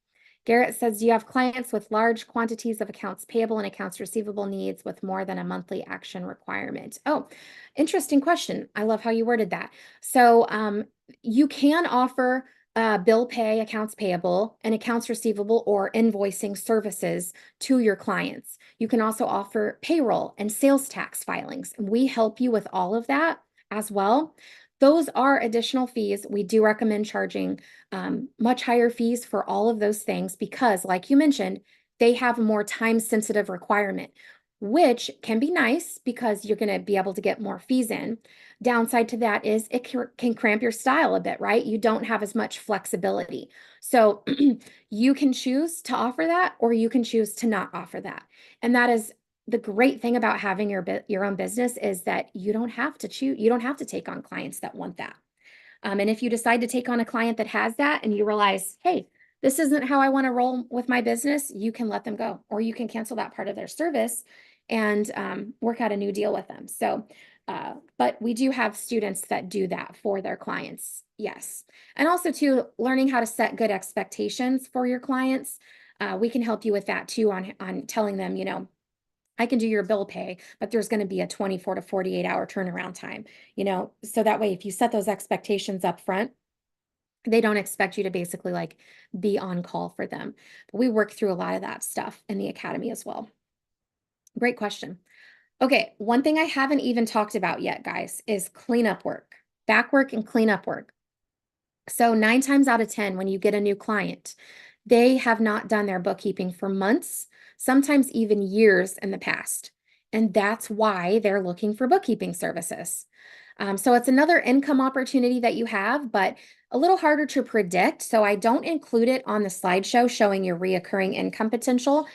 Garrett says, do you have clients with large quantities of accounts payable and accounts receivable needs with more than a monthly action requirement? Oh, interesting question. I love how you worded that. So you can offer bill pay, accounts payable, and accounts receivable or invoicing services to your clients. You can also offer payroll and sales tax filings. We help you with all of that as well. Those are additional fees. We do recommend charging much higher fees for all of those things because, like you mentioned, they have a more time-sensitive requirement, which can be nice because you're going to be able to get more fees in. Downside to that is it can cramp your style a bit, right? You don't have as much flexibility. So you can choose to offer that or you can choose to not offer that. And that is the great thing about having your own business is that you don't have to choose, you don't have to take on clients that want that. And if you decide to take on a client that has that and you realize, hey, this isn't how I want to roll with my business, you can let them go or you can cancel that part of their service and work out a new deal with them. So, but we do have students that do that for their clients. Yes. And also too, learning how to set good expectations for your clients. We can help you with that too on telling them, you know, I can do your bill pay, but there's going to be a 24 to 48 hour turnaround time, you know, so that way, if you set those expectations up front, they don't expect you to basically like be on call for them. But we work through a lot of that stuff in the academy as well. Great question. Okay, one thing I haven't even talked about yet, guys, is cleanup work, back work and cleanup work. So 9 times out of 10, when you get a new client, they have not done their bookkeeping for months, sometimes even years in the past. And that's why they're looking for bookkeeping services. So it's another income opportunity that you have, but a little harder to predict. So I don't include it on the slideshow showing your reoccurring income potential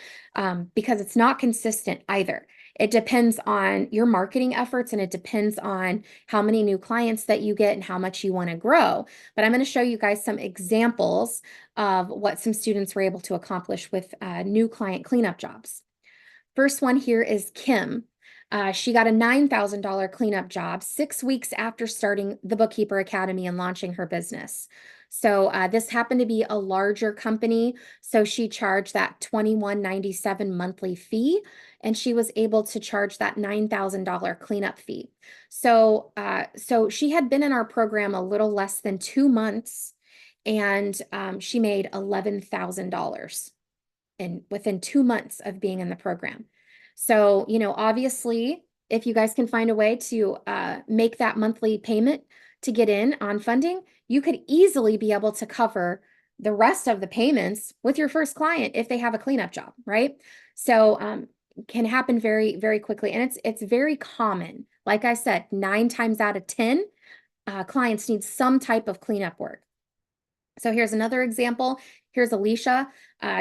because it's not consistent either. It depends on your marketing efforts and it depends on how many new clients that you get and how much you want to grow. But I'm going to show you guys some examples of what some students were able to accomplish with new client cleanup jobs. First one here is Kim. She got a $9,000 cleanup job 6 weeks after starting the Bookkeeper Academy and launching her business. So this happened to be a larger company, so she charged that $21.97 monthly fee, and she was able to charge that $9,000 cleanup fee. So, so she had been in our program a little less than 2 months, and she made $11,000 in within 2 months of being in the program. So, obviously, if you guys can find a way to make that monthly payment to get in on funding, you could easily be able to cover the rest of the payments with your first client if they have a cleanup job, right? So, can happen very, very quickly, and it's very common. Like I said, 9 times out of 10, clients need some type of cleanup work. So here's another example. Here's Alicia.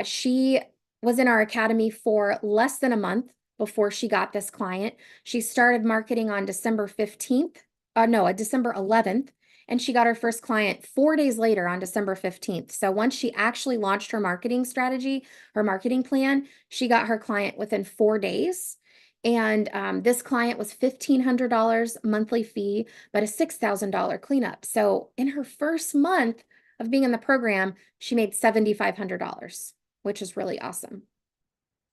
She was in our academy for less than a month before she got this client. She started marketing on December 15th, December 11th, and she got her first client 4 days later on December 15th. So once she actually launched her marketing strategy, her marketing plan, she got her client within 4 days. And this client was $1,500 monthly fee, but a $6,000 cleanup. So in her first month of being in the program, she made $7,500, which is really awesome.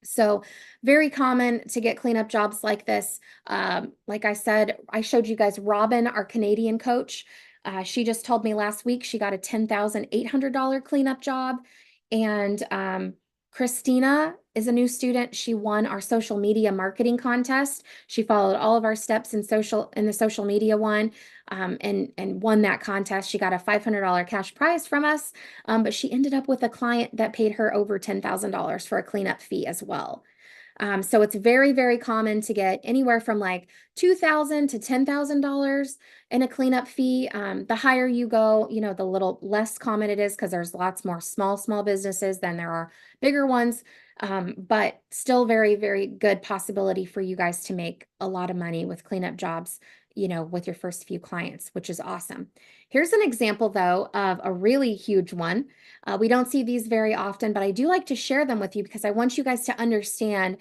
So very common to get cleanup jobs like this. Like I said, I showed you guys Robin, our Canadian coach. She just told me last week she got a $10,800 cleanup job. And Christina is a new student. She won our social media marketing contest. She followed all of our steps in the social media one, and won that contest. She got a $500 cash prize from us, but she ended up with a client that paid her over $10,000 for a cleanup fee as well. So it's very, very common to get anywhere from like $2,000 to $10,000 in a cleanup fee. The higher you go, the little less common it is because there's lots more small businesses than there are bigger ones. But still very, very good possibility for you guys to make a lot of money with cleanup jobs, with your first few clients, which is awesome. Here's an example, though, of a really huge one. We don't see these very often, but I do like to share them with you because I want you guys to understand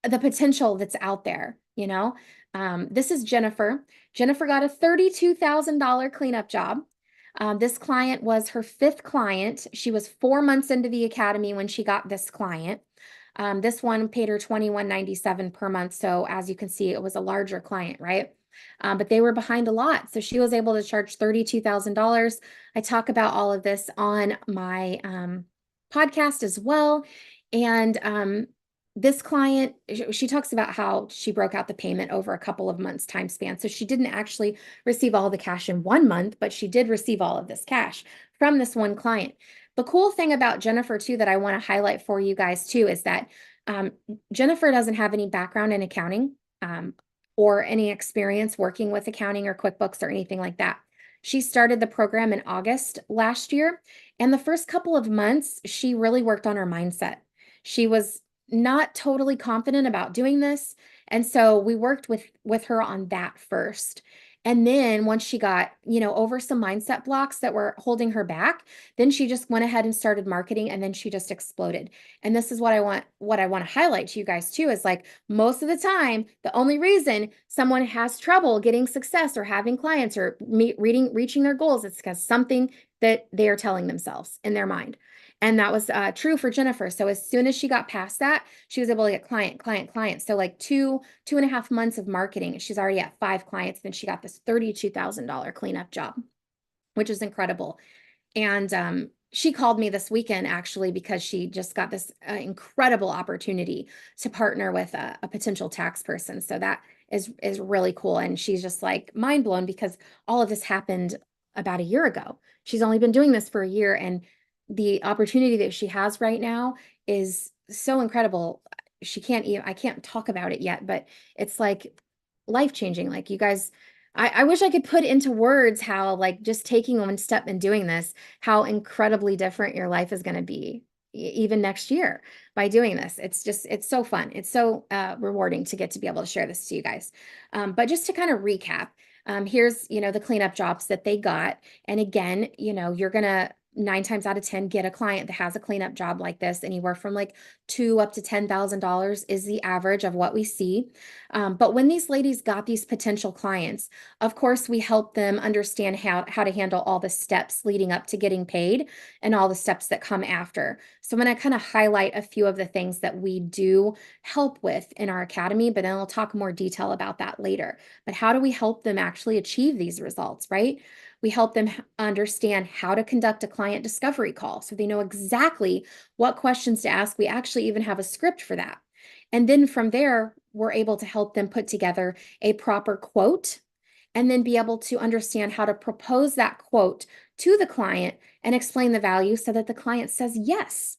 the potential that's out there, This is Jennifer. Jennifer got a $32,000 cleanup job. This client was her fifth client. She was 4 months into the academy when she got this client. This one paid her $21.97 per month. So as you can see, it was a larger client, right? But they were behind a lot. So she was able to charge $32,000. I talk about all of this on my podcast as well. And this client, she talks about how she broke out the payment over a couple of months time span. So she didn't actually receive all the cash in 1 month, but she did receive all of this cash from this one client. The cool thing about Jennifer too, that I want to highlight for you guys too, is that Jennifer doesn't have any background in accounting or any experience working with accounting or QuickBooks or anything like that. She started the program in August last year, and the first couple of months, she really worked on her mindset. She was not totally confident about doing this, and so we worked with her on that first. And then once she got, over some mindset blocks that were holding her back, then she just went ahead and started marketing, and then she just exploded. And this is what I want to highlight to you guys too, is like most of the time, the only reason someone has trouble getting success or having clients or reaching their goals, it's because something that they are telling themselves in their mind. And that was true for Jennifer. So as soon as she got past that, she was able to get client. So like 2.5 months of marketing, she's already at 5 clients. Then she got this $32,000 cleanup job, which is incredible. And she called me this weekend actually because she just got this incredible opportunity to partner with a potential tax person. So that is really cool. And she's just like mind blown because all of this happened about a year ago. She's only been doing this for a year, and the opportunity that she has right now is so incredible. I can't talk about it yet, but it's like life-changing. Like, you guys, I wish I could put into words how, like, just taking one step and doing this, how incredibly different your life is going to be even next year by doing this. It's so fun. It's so rewarding to get to be able to share this to you guys. But just to kind of recap, here's, the cleanup jobs that they got. And again, you're going to 9 times out of 10 get a client that has a cleanup job like this. Anywhere from like $2,000 up to $10,000 is the average of what we see. But when these ladies got these potential clients, of course, we help them understand how to handle all the steps leading up to getting paid and all the steps that come after. So I'm going to kind of highlight a few of the things that we do help with in our academy, but then I'll talk more detail about that later. But how do we help them actually achieve these results, right? We help them understand how to conduct a client discovery call so they know exactly what questions to ask. We actually even have a script for that. And then from there, we're able to help them put together a proper quote and then be able to understand how to propose that quote to the client and explain the value so that the client says yes.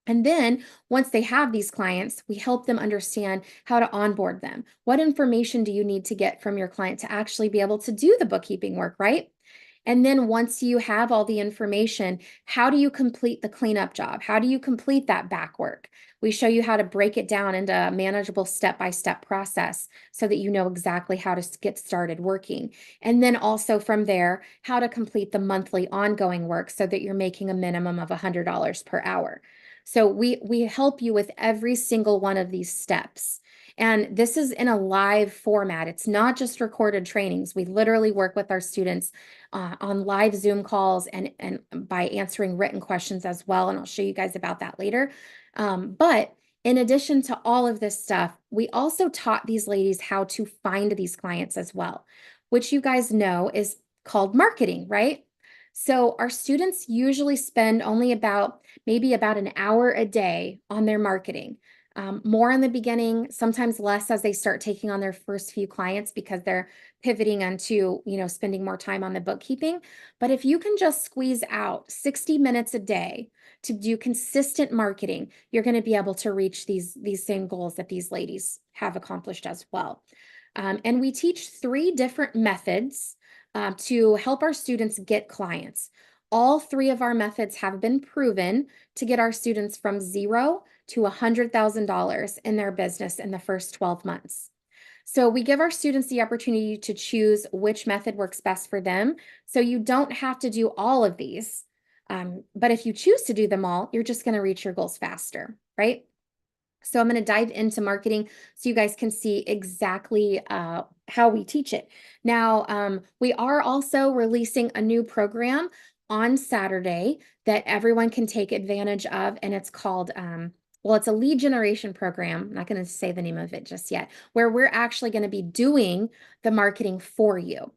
And then once they have these clients, we help them understand how to onboard them. What information do you need to get from your client to actually be able to do the bookkeeping work, right? And then once you have all the information, how do you complete the cleanup job? How do you complete that back work? We show you how to break it down into a manageable step-by-step process so that you know exactly how to get started working. And then also from there, how to complete the monthly ongoing work so that you're making a minimum of $100 per hour. So we help you with every single one of these steps. And this is in a live format. It's not just recorded trainings. We literally work with our students on live Zoom calls and by answering written questions as well. And I'll show you guys about that later. But in addition to all of this stuff, we also taught these ladies how to find these clients as well, which you guys know is called marketing, right? So our students usually spend only maybe about an hour a day on their marketing. More in the beginning, sometimes less as they start taking on their first few clients because they're pivoting onto, spending more time on the bookkeeping. But if you can just squeeze out 60 minutes a day to do consistent marketing, you're going to be able to reach these same goals that these ladies have accomplished as well. And we teach 3 different methods to help our students get clients. All 3 of our methods have been proven to get our students from $0 to $100,000 in their business in the first 12 months. So we give our students the opportunity to choose which method works best for them. So you don't have to do all of these. But if you choose to do them all, you're just going to reach your goals faster, right? So I'm going to dive into marketing so you guys can see exactly how we teach it. Now, we are also releasing a new program on Saturday that everyone can take advantage of, and it's called, it's a lead generation program. I'm not going to say the name of it just yet, where we're actually going to be doing the marketing for you.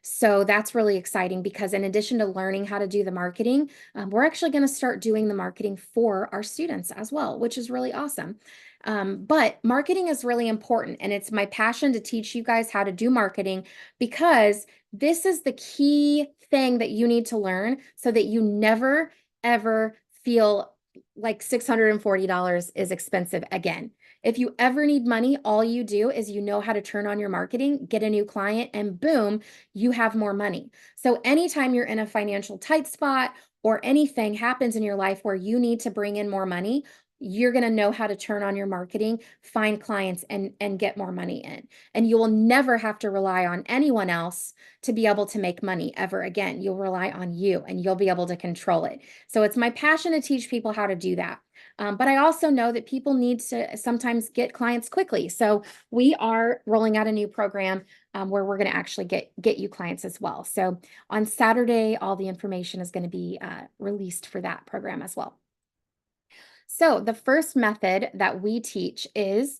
So that's really exciting because in addition to learning how to do the marketing, we're actually going to start doing the marketing for our students as well, which is really awesome. But marketing is really important, and it's my passion to teach you guys how to do marketing because this is the key thing that you need to learn so that you never, ever feel like $640 is expensive again. If you ever need money, all you do is you know how to turn on your marketing, get a new client, and boom, you have more money. So anytime you're in a financial tight spot or anything happens in your life where you need to bring in more money, you're going to know how to turn on your marketing, find clients, and get more money in. And you will never have to rely on anyone else to be able to make money ever again. You'll rely on you and you'll be able to control it. So it's my passion to teach people how to do that. But I also know that people need to sometimes get clients quickly. So we are rolling out a new program where we're going to actually get you clients as well. So on Saturday, all the information is going to be released for that program as well. So the first method that we teach is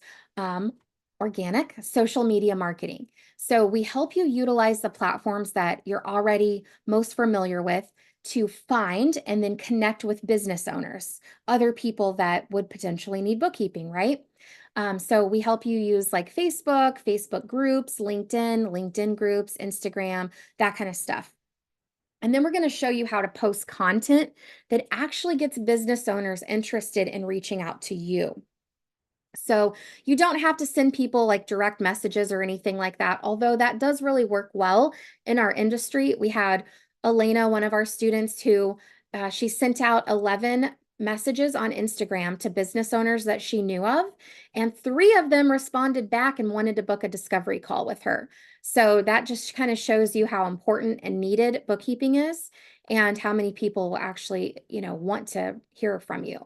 organic social media marketing. So we help you utilize the platforms that you're already most familiar with to find and then connect with business owners, other people that would potentially need bookkeeping, right? So we help you use like Facebook groups, LinkedIn groups, Instagram, that kind of stuff. And then we're going to show you how to post content that actually gets business owners interested in reaching out to you. So you don't have to send people like direct messages or anything like that, although that does really work well in our industry. We had Elena, one of our students, who she sent out 11 messages on Instagram to business owners that she knew of, and 3 of them responded back and wanted to book a discovery call with her. So that just kind of shows you how important and needed bookkeeping is and how many people will actually, want to hear from you.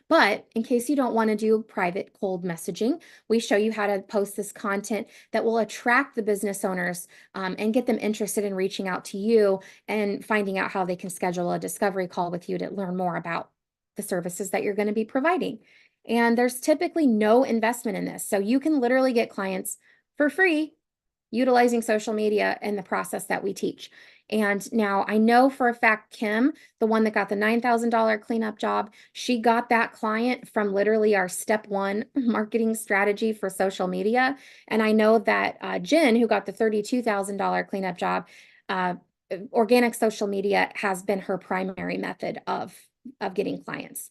But in case you don't want to do private cold messaging, we show you how to post this content that will attract the business owners and get them interested in reaching out to you and finding out how they can schedule a discovery call with you to learn more about the services that you're going to be providing. And there's typically no investment in this. So you can literally get clients for free utilizing social media in the process that we teach. And now I know for a fact, Kim, the one that got the $9,000 cleanup job, she got that client from literally our step 1 marketing strategy for social media. And I know that Jen, who got the $32,000 cleanup job, organic social media has been her primary method of getting clients.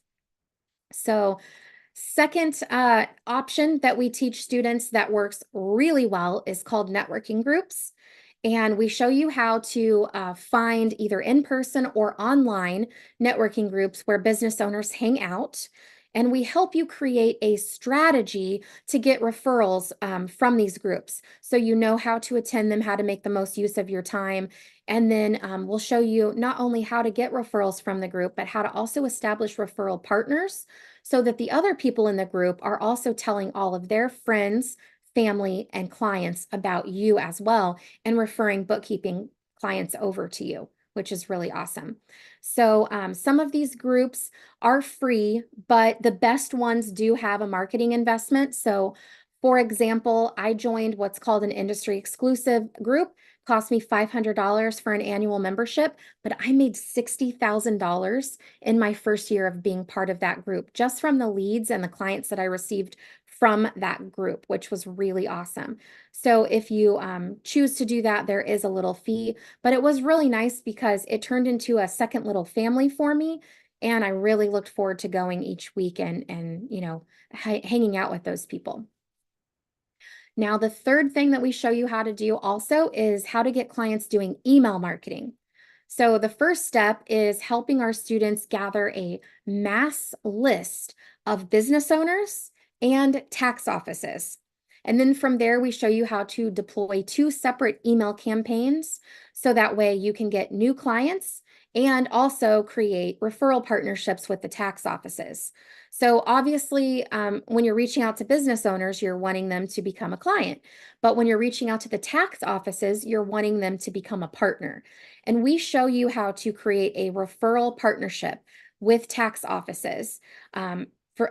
So second option that we teach students that works really well is called networking groups. And we show you how to find either in-person or online networking groups where business owners hang out. And we help you create a strategy to get referrals from these groups. So you know how to attend them, how to make the most use of your time. And then we'll show you not only how to get referrals from the group, but how to also establish referral partners so that the other people in the group are also telling all of their friends, family, and clients about you as well and referring bookkeeping clients over to you, which is really awesome. So some of these groups are free, but the best ones do have a marketing investment. So for example, I joined what's called an industry exclusive group. Cost me $500 for an annual membership, but I made $60,000 in my first year of being part of that group, just from the leads and the clients that I received from that group, which was really awesome. So if you choose to do that, there is a little fee, but it was really nice because it turned into a second little family for me. And I really looked forward to going each week and hanging out with those people. Now, the third thing that we show you how to do also is how to get clients doing email marketing. So the first step is helping our students gather a mass list of business owners and tax offices. And then from there, we show you how to deploy 2 separate email campaigns so that way you can get new clients and also create referral partnerships with the tax offices. So obviously, when you're reaching out to business owners, you're wanting them to become a client. But when you're reaching out to the tax offices, you're wanting them to become a partner. And we show you how to create a referral partnership with tax offices.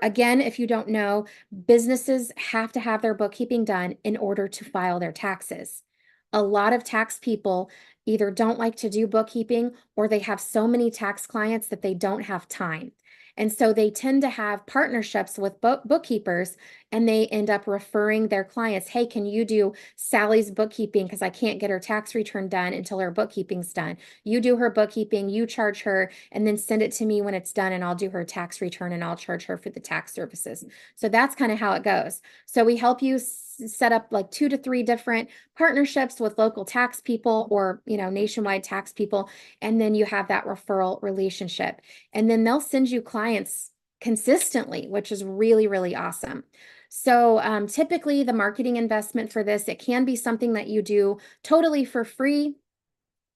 Again, if you don't know, businesses have to have their bookkeeping done in order to file their taxes. A lot of tax people either don't like to do bookkeeping or they have so many tax clients that they don't have time. And so they tend to have partnerships with bookkeepers and they end up referring their clients, hey, can you do Sally's bookkeeping because I can't get her tax return done until her bookkeeping's done. You do her bookkeeping, you charge her, and then send it to me when it's done and I'll do her tax return and I'll charge her for the tax services. So that's kind of how it goes. So we help you set up like 2 to 3 different partnerships with local tax people or, nationwide tax people. And then you have that referral relationship. And then they'll send you clients consistently, which is really, really awesome. So typically the marketing investment for this, it can be something that you do totally for free.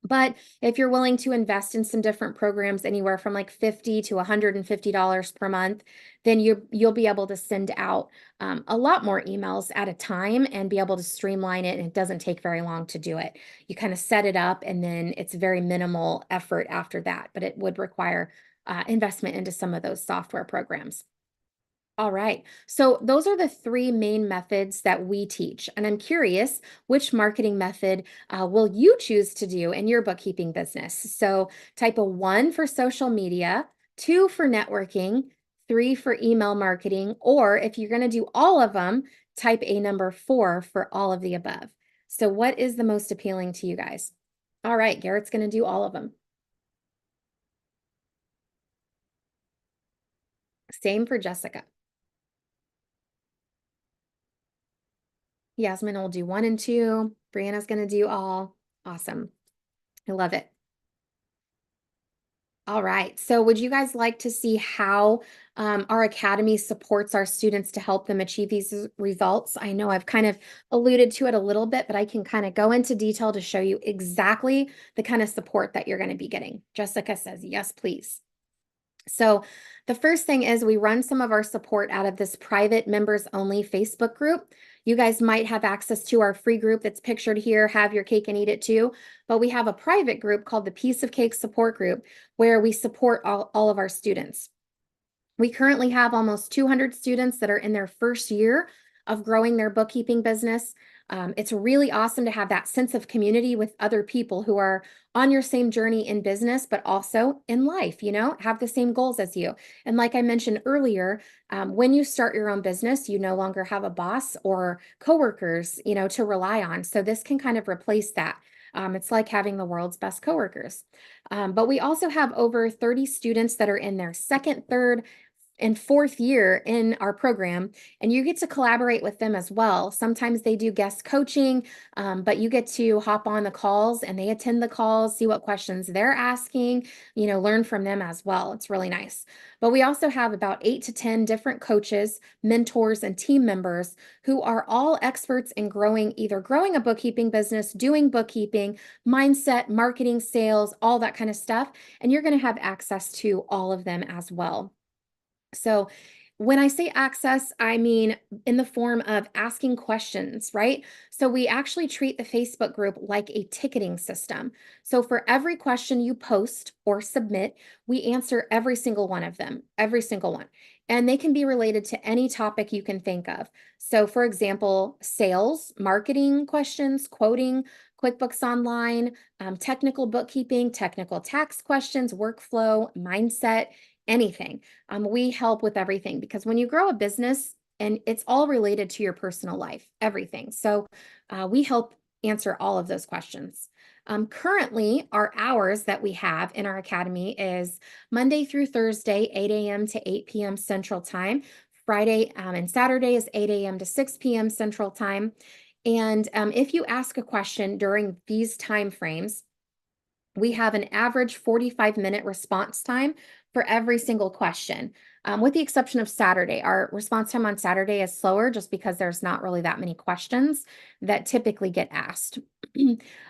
But if you're willing to invest in some different programs, anywhere from like $50 to $150 per month, then you'll be able to send out a lot more emails at a time and be able to streamline it. And it doesn't take very long to do it. You kind of set it up and then it's very minimal effort after that, but it would require investment into some of those software programs. All right. So those are the 3 main methods that we teach. And I'm curious, which marketing method will you choose to do in your bookkeeping business? So type a 1 for social media, 2 for networking, 3 for email marketing, or if you're going to do all of them, type a number 4 for all of the above. So what is the most appealing to you guys? All right, Garrett's going to do all of them. Same for Jessica. Yasmin will do 1 and 2. Brianna's going to do all. Awesome. I love it. All right. So would you guys like to see how our academy supports our students to help them achieve these results? I know I've kind of alluded to it a little bit, but I can kind of go into detail to show you exactly the kind of support that you're going to be getting. Jessica says, yes, please. So the first thing is we run some of our support out of this private members only Facebook group. You guys might have access to our free group that's pictured here, Have Your Cake and Eat It Too. But we have a private group called the Piece of Cake Support Group where we support all of our students. We currently have almost 200 students that are in their first year of growing their bookkeeping business. It's really awesome to have that sense of community with other people who are on your same journey in business, but also in life, have the same goals as you. And like I mentioned earlier, when you start your own business, you no longer have a boss or coworkers, to rely on. So this can kind of replace that. It's like having the world's best coworkers. But we also have over 30 students that are in their second, third, and fourth year in our program, and you get to collaborate with them as well. Sometimes they do guest coaching, but you get to hop on the calls and they attend the calls, see what questions they're asking, learn from them as well. It's really nice. But we also have about 8 to 10 different coaches, mentors, and team members who are all experts in either growing a bookkeeping business, doing bookkeeping, mindset, marketing, sales, all that kind of stuff. And you're going to have access to all of them as well. So when I say access, I mean in the form of asking questions, right? So we actually treat the Facebook group like a ticketing system. So for every question you post or submit, we answer every single one of them, every single one. And they can be related to any topic you can think of. So for example, sales, marketing questions, quoting, QuickBooks Online, technical bookkeeping, technical tax questions, workflow, mindset, anything. We help with everything because when you grow a business and it's all related to your personal life, everything. So we help answer all of those questions. Currently, our hours that we have in our academy is Monday through Thursday, 8 a.m. to 8 p.m. Central Time. Friday and Saturday is 8 a.m. to 6 p.m. Central Time. And if you ask a question during these time frames, we have an average 45-minute response time for every single question, with the exception of Saturday. Our response time on Saturday is slower just because there's not really that many questions that typically get asked.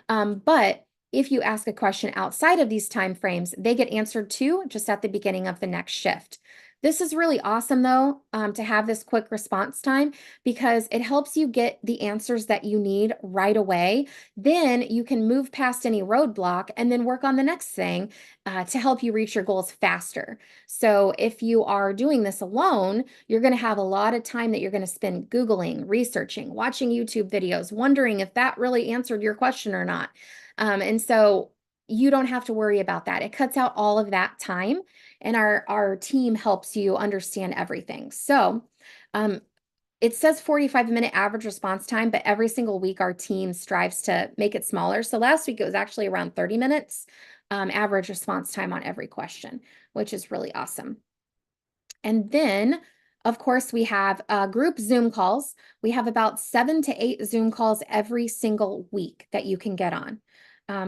But if you ask a question outside of these time frames, they get answered too, just at the beginning of the next shift. This is really awesome, though, to have this quick response time because it helps you get the answers that you need right away. Then you can move past any roadblock and then work on the next thing to help you reach your goals faster. So if you are doing this alone, you're going to have a lot of time that you're going to spend Googling, researching, watching YouTube videos, wondering if that really answered your question or not. And so you don't have to worry about that. It cuts out all of that time, and our team helps you understand everything. So it says 45-minute average response time, but every single week our team strives to make it smaller. So last week it was actually around 30 minutes average response time on every question, which is really awesome. And then, of course, we have group Zoom calls. We have about 7 to 8 Zoom calls every single week that you can get on.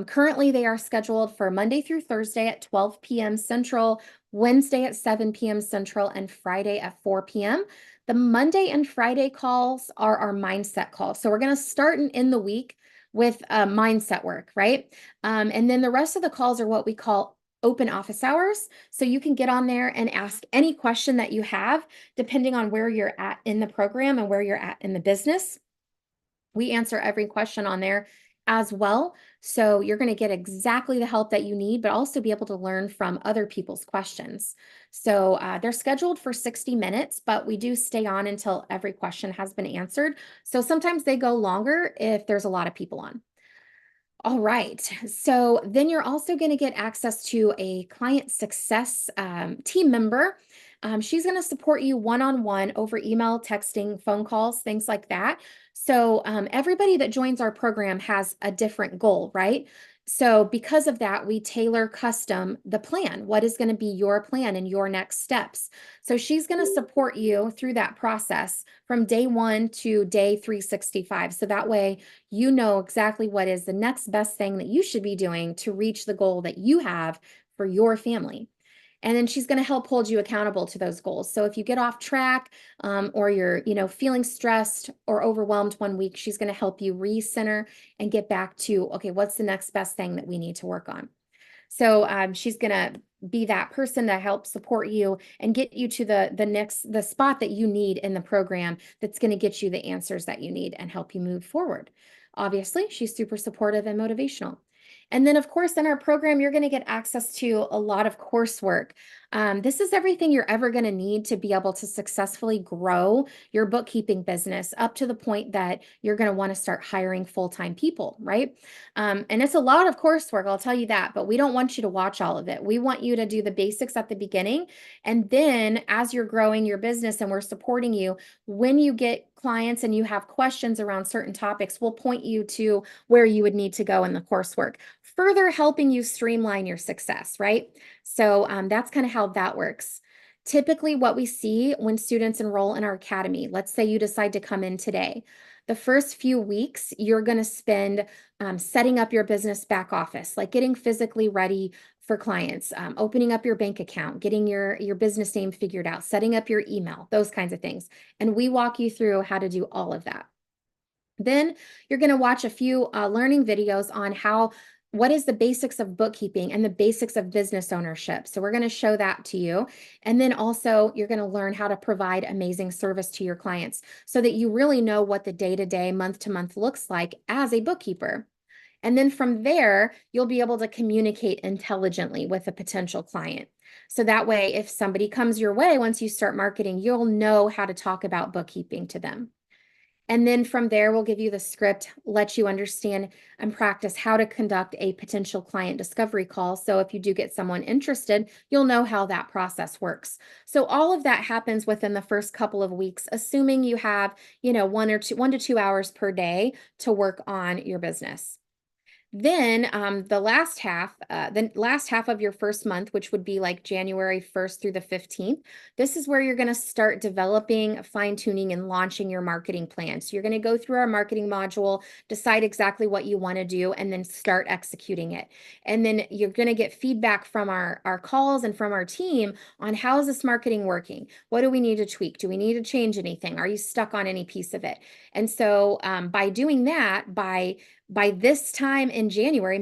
Currently, they are scheduled for Monday through Thursday at 12 p.m. Central, Wednesday at 7 p.m. Central, and Friday at 4 p.m. The Monday and Friday calls are our mindset calls. So we're going to start in the week with mindset work, right? And then the rest of the calls are what we call open office hours. So you can get on there and ask any question that you have, depending on where you're at in the program and where you're at in the business. We answer every question on there as well. So you're going to get exactly the help that you need, but also be able to learn from other people's questions. So they're scheduled for 60 minutes, but we do stay on until every question has been answered. So sometimes they go longer if there's a lot of people on. All right. So then you're also going to get access to a client success team member. She's going to support you one-on-one over email, texting, phone calls, things like that. So everybody that joins our program has a different goal, right? So because of that, we tailor custom the plan. What is going to be your plan and your next steps? So she's going to support you through that process from day 1 to day 365. So that way you know exactly what is the next best thing that you should be doing to reach the goal that you have for your family. And then she's going to help hold you accountable to those goals. So if you get off track, or you're, feeling stressed or overwhelmed one week, she's going to help you recenter and get back to, okay, what's the next best thing that we need to work on? So she's going to be that person to help support you and get you to the spot that you need in the program that's going to get you the answers that you need and help you move forward. Obviously, she's super supportive and motivational. And then, of course, in our program, you're going to get access to a lot of coursework. This is everything you're ever going to need to be able to successfully grow your bookkeeping business up to the point that you're going to want to start hiring full-time people, right? And it's a lot of coursework, I'll tell you that, but we don't want you to watch all of it. We want you to do the basics at the beginning. And then as you're growing your business and we're supporting you, when you get clients and you have questions around certain topics, we'll point you to where you would need to go in the coursework, further helping you streamline your success, right? So that's kind of how that works. Typically, what we see when students enroll in our academy, let's say you decide to come in today, the first few weeks, you're going to spend setting up your business back office, like getting physically ready for clients, opening up your bank account, getting your business name figured out, setting up your email, those kinds of things. And we walk you through how to do all of that. Then you're going to watch a few learning videos on what is the basics of bookkeeping and the basics of business ownership. So we're going to show that to you. And then also you're going to learn how to provide amazing service to your clients so that you really know what the day-to-day, month-to-month looks like as a bookkeeper. And then from there, you'll be able to communicate intelligently with a potential client. So that way, if somebody comes your way, once you start marketing, you'll know how to talk about bookkeeping to them. And then from there, we'll give you the script, let you understand and practice how to conduct a potential client discovery call. So if you do get someone interested, you'll know how that process works. So all of that happens within the first couple of weeks, assuming you have, 1 to 2 hours per day to work on your business. Then the last half of your first month, which would be like January 1st through the 15th, this is where you're going to start developing, fine-tuning, and launching your marketing plan. So you're going to go through our marketing module, decide exactly what you want to do, and then start executing it. And then you're going to get feedback from our calls and from our team on how is this marketing working? What do we need to tweak? Do we need to change anything? Are you stuck on any piece of it? And so by doing that, by this time in January,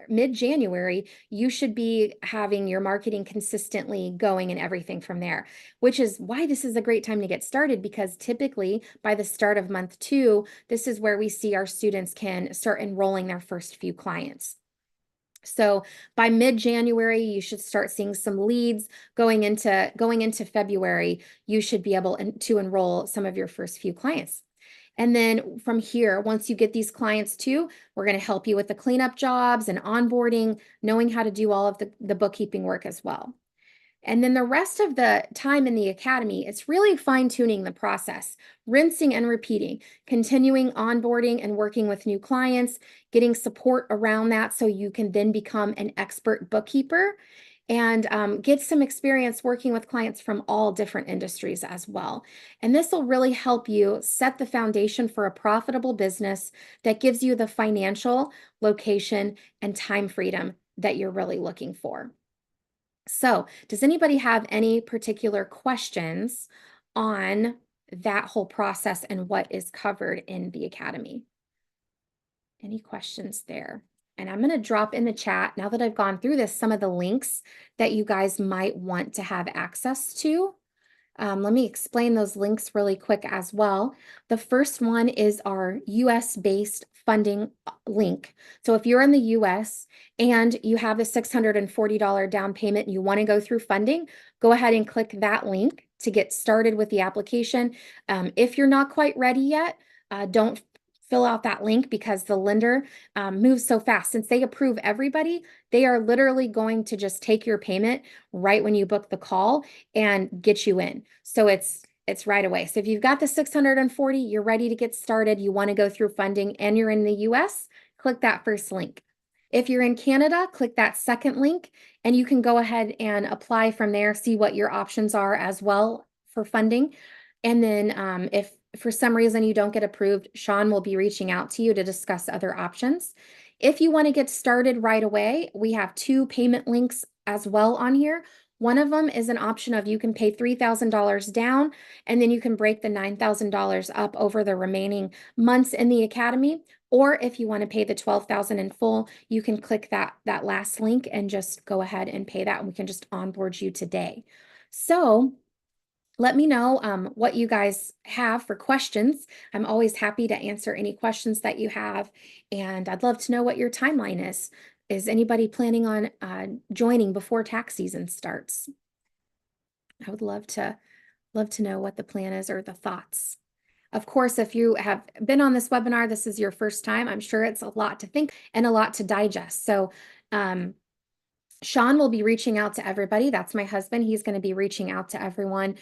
mid-January, you should be having your marketing consistently going and everything from there, which is why this is a great time to get started, because typically by the start of month 2, this is where we see our students can start enrolling their first few clients. So by mid-January, you should start seeing some leads. Going into February, you should be able to enroll some of your first few clients. And then from here, once you get these clients too, we're going to help you with the cleanup jobs and onboarding, knowing how to do all of the bookkeeping work as well. And then the rest of the time in the academy, it's really fine-tuning the process, rinsing and repeating, continuing onboarding and working with new clients, getting support around that so you can then become an expert bookkeeper and get some experience working with clients from all different industries as well. And this will really help you set the foundation for a profitable business that gives you the financial, location, and time freedom that you're really looking for. So, does anybody have any particular questions on that whole process and what is covered in the academy? Any questions there? And I'm going to drop in the chat, now that I've gone through this, some of the links that you guys might want to have access to. Let me explain those links really quick as well. The first one is our US-based funding link. So if you're in the US and you have the $640 down payment and you want to go through funding, go ahead and click that link to get started with the application. If you're not quite ready yet, don't fill out that link, because the lender moves so fast. Since they approve everybody, they are literally going to just take your payment right when you book the call and get you in. So it's right away. So if you've got the 640, you're ready to get started, you want to go through funding and you're in the US, click that first link. If you're in Canada, click that second link and you can go ahead and apply from there, see what your options are as well for funding. And then if for some reason you don't get approved, Sean will be reaching out to you to discuss other options. If you want to get started right away, we have 2 payment links as well on here. One of them is an option of you can pay $3,000 down and then you can break the $9,000 up over the remaining months in the academy. Or if you want to pay the $12,000 in full, you can click that last link and just go ahead and pay that, and we can just onboard you today. So let me know what you guys have for questions. I'm always happy to answer any questions that you have, and I'd love to know what your timeline is. Is anybody planning on joining before tax season starts? I would love to know what the plan is or the thoughts. Of course, if you have been on this webinar, this is your first time, I'm sure it's a lot to think and a lot to digest. So Sean will be reaching out to everybody. That's my husband. He's going to be reaching out to everyone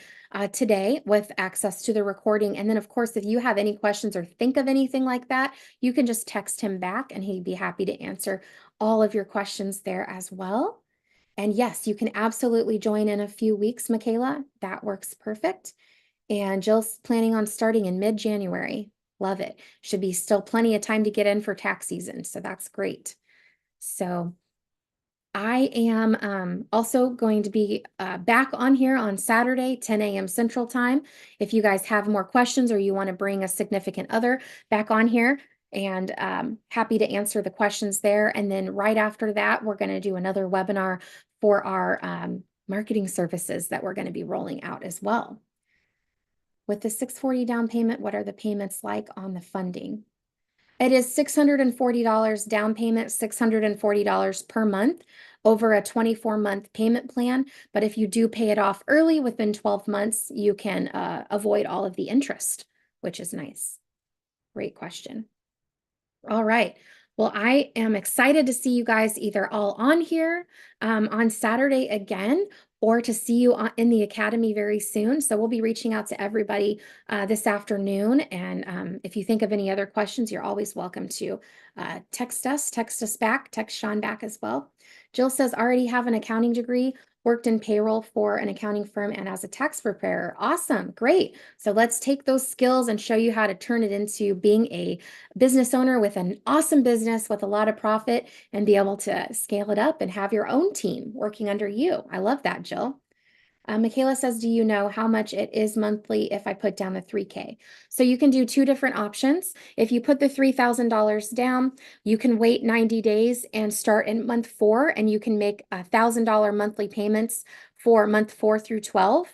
today with access to the recording. And then, of course, if you have any questions or think of anything like that, you can just text him back and he'd be happy to answer all of your questions there as well. And yes, you can absolutely join in a few weeks, Michaela. That works perfect. And Jill's planning on starting in mid-January. Love it. Should be still plenty of time to get in for tax season. So that's great. So I am also going to be back on here on Saturday, 10 a.m. Central Time. If you guys have more questions or you want to bring a significant other back on here, and happy to answer the questions there. And then right after that, we're going to do another webinar for our marketing services that we're going to be rolling out as well. With the $640 down payment, what are the payments like on the funding? It is $640 down payment, $640 per month over a 24-month payment plan. But if you do pay it off early within 12 months, you can avoid all of the interest, which is nice. Great question. All right. Well, I am excited to see you guys either all on here on Saturday again, or to see you in the academy very soon. So we'll be reaching out to everybody this afternoon. And if you think of any other questions, you're always welcome to text us back, text Sean back as well. Jill says, already have an accounting degree, worked in payroll for an accounting firm and as a tax preparer. Awesome. Great. So let's take those skills and show you how to turn it into being a business owner with an awesome business with a lot of profit and be able to scale it up and have your own team working under you. I love that, Jill. Michaela says, do you know how much it is monthly if I put down the 3K? So you can do 2 different options. If you put the $3,000 down, you can wait 90 days and start in month 4, and you can make $1,000 monthly payments for month 4 through 12.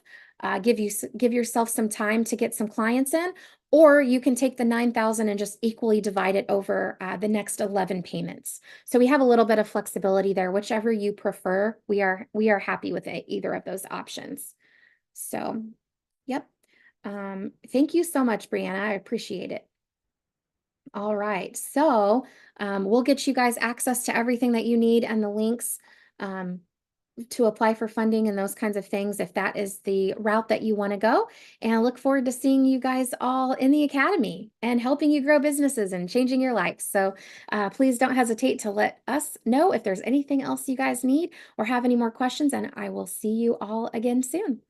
Give yourself some time to get some clients in, or you can take the $9,000 and just equally divide it over the next 11 payments. So we have a little bit of flexibility there, whichever you prefer. We are happy with either of those options. So, yep. Thank you so much, Brianna. I appreciate it. All right. So we'll get you guys access to everything that you need and the links to apply for funding and those kinds of things, if that is the route that you want to go. And I look forward to seeing you guys all in the academy and helping you grow businesses and changing your life. So please don't hesitate to let us know if there's anything else you guys need or have any more questions, and I will see you all again soon.